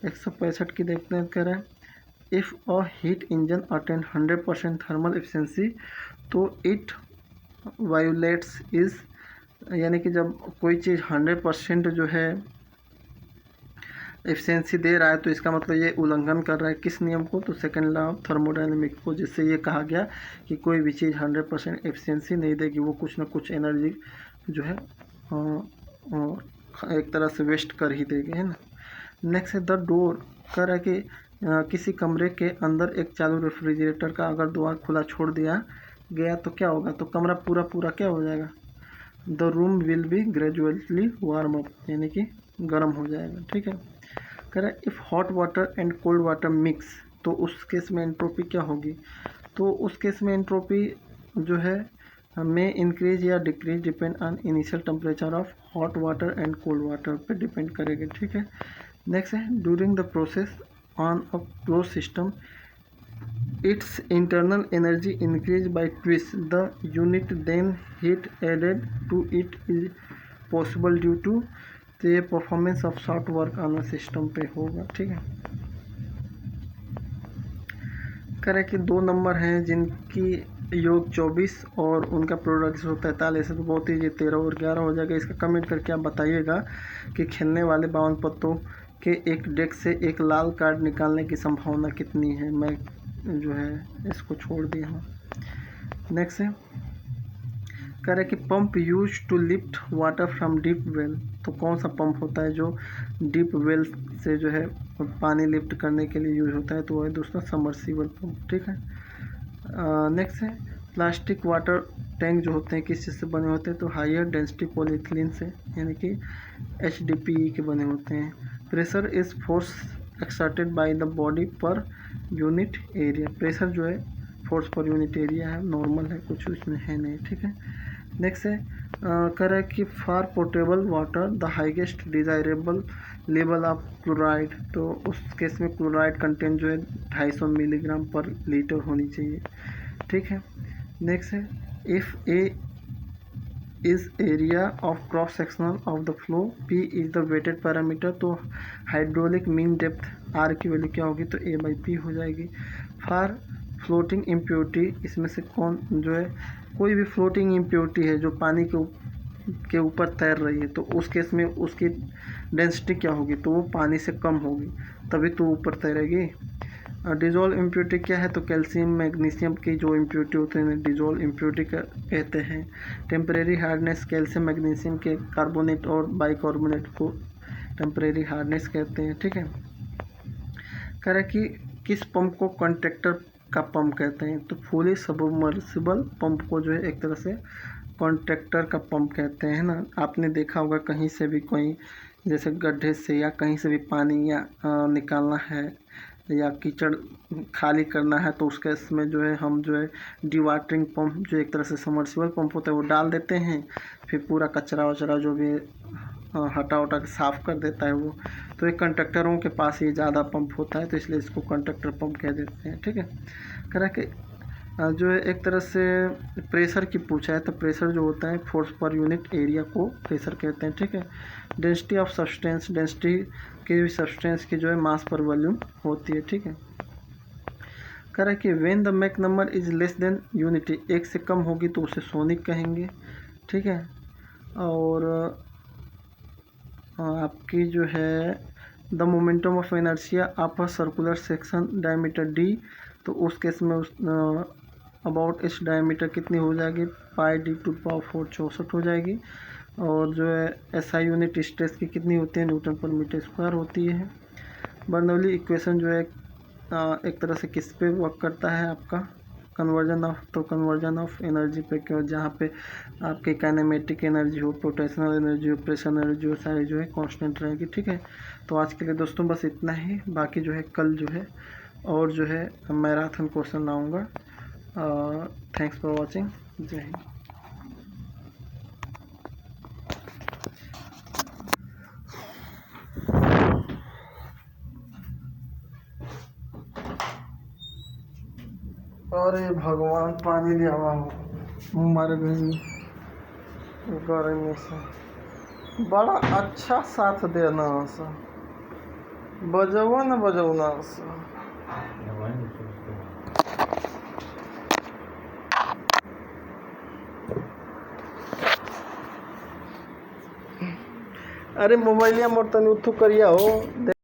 165 की देखते हैं, कह रहा है if a heat engine attain 100% thermal efficiency तो इट वायोलेट्स इज, यानी कि जब कोई चीज़ 100% जो है एफिशिएंसी दे रहा है, तो इसका मतलब ये उल्लंघन कर रहा है किस नियम को, तो सेकंड लॉ ऑफ थर्मोडायनेमिक्स को, जिससे ये कहा गया कि कोई भी चीज़ 100% एफिशिएंसी नहीं देगी, वो कुछ ना कुछ एनर्जी जो है एक तरह से वेस्ट कर ही देगी, है ना। नेक्स्ट है द डोर, कह रहा है कि किसी कमरे के अंदर एक चालू रेफ्रिजरेटर का अगर द्वार खुला छोड़ दिया गया तो क्या होगा, तो कमरा पूरा क्या हो जाएगा, the room will be gradually warm up, यानी कि गर्म हो जाएगा, ठीक है। कह रहा है if hot water and cold water mix, तो उस केस में एंट्रोपी क्या होगी, तो उस केस में एंट्रोपी जो है में इंक्रीज या decrease depend on initial temperature of hot water and cold water पे डिपेंड करेगी, ठीक है। नेक्स्ट है during the process on a close system its internal energy increase by twice the unit then heat added to it is possible due to, तो ये performance of short work on system पे होगा, ठीक है। करें कि 2 नंबर हैं जिनकी योग 24 और उनका प्रोडक्ट 43 है, तो बहुत ही ये 13 और 11 हो जाएगा। इसका कमेंट करके आप बताइएगा कि खेलने वाले 52 पत्तों के एक डेक से एक लाल कार्ड निकालने की संभावना कितनी है। मैं जो है इसको छोड़ दिया हूँ। नेक्स्ट है कह रहे कि pump use to lift water from deep well, तो कौन सा पंप होता है जो डीप वेल से जो है पानी लिफ्ट करने के लिए यूज होता है, तो वो है दोस्तों सबमर्सिबल पंप। ठीक है। नेक्स्ट है प्लास्टिक वाटर टैंक जो होते हैं किस चीज़ से बने होते हैं, तो हायर डेंसिटी पॉलीथिलीन से, यानी कि HDPE के बने होते हैं। Pressure is force exerted by the body per unit area. Pressure जो है फोर्स पर यूनिट एरिया है, नॉर्मल है, कुछ उसमें है नहीं। ठीक है। नेक्स्ट है कह रहा है कि for portable water the highest desirable level of chloride, तो उस केस में क्लोराइड कंटेंट जो है 250 मिलीग्राम पर लीटर होनी चाहिए। ठीक है। नेक्स्ट है if A is area of cross sectional of the flow, P is the wetted parameter, तो हाइड्रोलिक मीन डेप्थ R की वैल्यू क्या होगी, तो A/P हो जाएगी। फॉर फ्लोटिंग इम्प्योरिटी, इसमें से कौन जो है कोई भी फ्लोटिंग इम्प्योरिटी है जो पानी के ऊपर तैर रही है, तो उस केस में उसकी डेंसिटी क्या होगी, तो वो पानी से कम होगी, तभी तो ऊपर तैरेगी। डिजोल्व इम्प्योरिटी क्या है, तो कैल्शियम मैग्नीशियम की जो इम्प्योरिटी होते हैं डिजोल्व इम्प्योरिटी कहते हैं। टेम्परेरी हार्डनेस कैल्शियम मैग्नीशियम के कार्बोनेट और बाइकार्बोनेट को टेम्परेरी हार्डनेस कहते हैं। ठीक है। कह रहा है कि किस पंप को कॉन्ट्रैक्टर का पंप कहते हैं, तो फुली सबमर्सिबल पंप को जो है एक तरह से कॉन्ट्रैक्टर का पंप कहते हैं ना। आपने देखा होगा कहीं से भी कोई जैसे गड्ढे से या कहीं से भी पानी या निकालना है या कीचड़ खाली करना है, तो उसके इसमें जो है हम जो है डिवाटरिंग पंप जो एक तरह से सबमर्सिबल पंप होता है वो डाल देते हैं, फिर पूरा कचरा वचरा जो भी हटा उटा के साफ़ कर देता है वो। तो एक कंट्रैक्टरों के पास ये ज़्यादा पंप होता है, तो इसलिए इसको कंट्रैक्टर पंप कह देते हैं। ठीक है। कह रहा है कि जो है एक तरह से प्रेशर की पूछा है, तो प्रेशर जो होता है फोर्स पर यूनिट एरिया को प्रेशर कहते हैं। ठीक है। डेंसिटी ऑफ सब्सटेंस, डेंसिटी की सब्सटेंस की जो है मास पर वॉल्यूम होती है। ठीक है। कह रहा है कि when the Mach number is less than unity, एक से कम होगी तो उसे सोनिक कहेंगे। ठीक है। और आपकी जो है the momentum of inertia of a circular section diameter D, तो उस केस में उस अबाउट इस डायमीटर कितनी हो जाएगी, πD⁴ 64 हो जाएगी। और जो है SI यूनिट स्ट्रेस की कितनी होती है, न्यूटन पर मीटर स्क्वायर होती है। बर्नौली इक्वेशन जो है एक तरह से किस पे वर्क करता है, आपका कन्वर्जन ऑफ, तो कन्वर्जन ऑफ एनर्जी पे, क्यों जहाँ पे आपकी काइनेमेटिक एनर्जी हो, पोटेंशियल एनर्जी हो, प्रेशर एनर्जी हो, सारी जो है कांस्टेंट रहेगी। ठीक है। तो आज के लिए दोस्तों बस इतना ही, बाकी जो है कल जो है और जो है मैराथन क्वेश्चन लाऊंगा। Thanks for watching. जय हिंद। अरे भगवान पानी ले आवा हो, मर गई गर्मी से। बड़ा अच्छा साथ देना सा, बजवा न बजौना सा। अरे मोबाइलिया मोर तनी उठू करिया हो।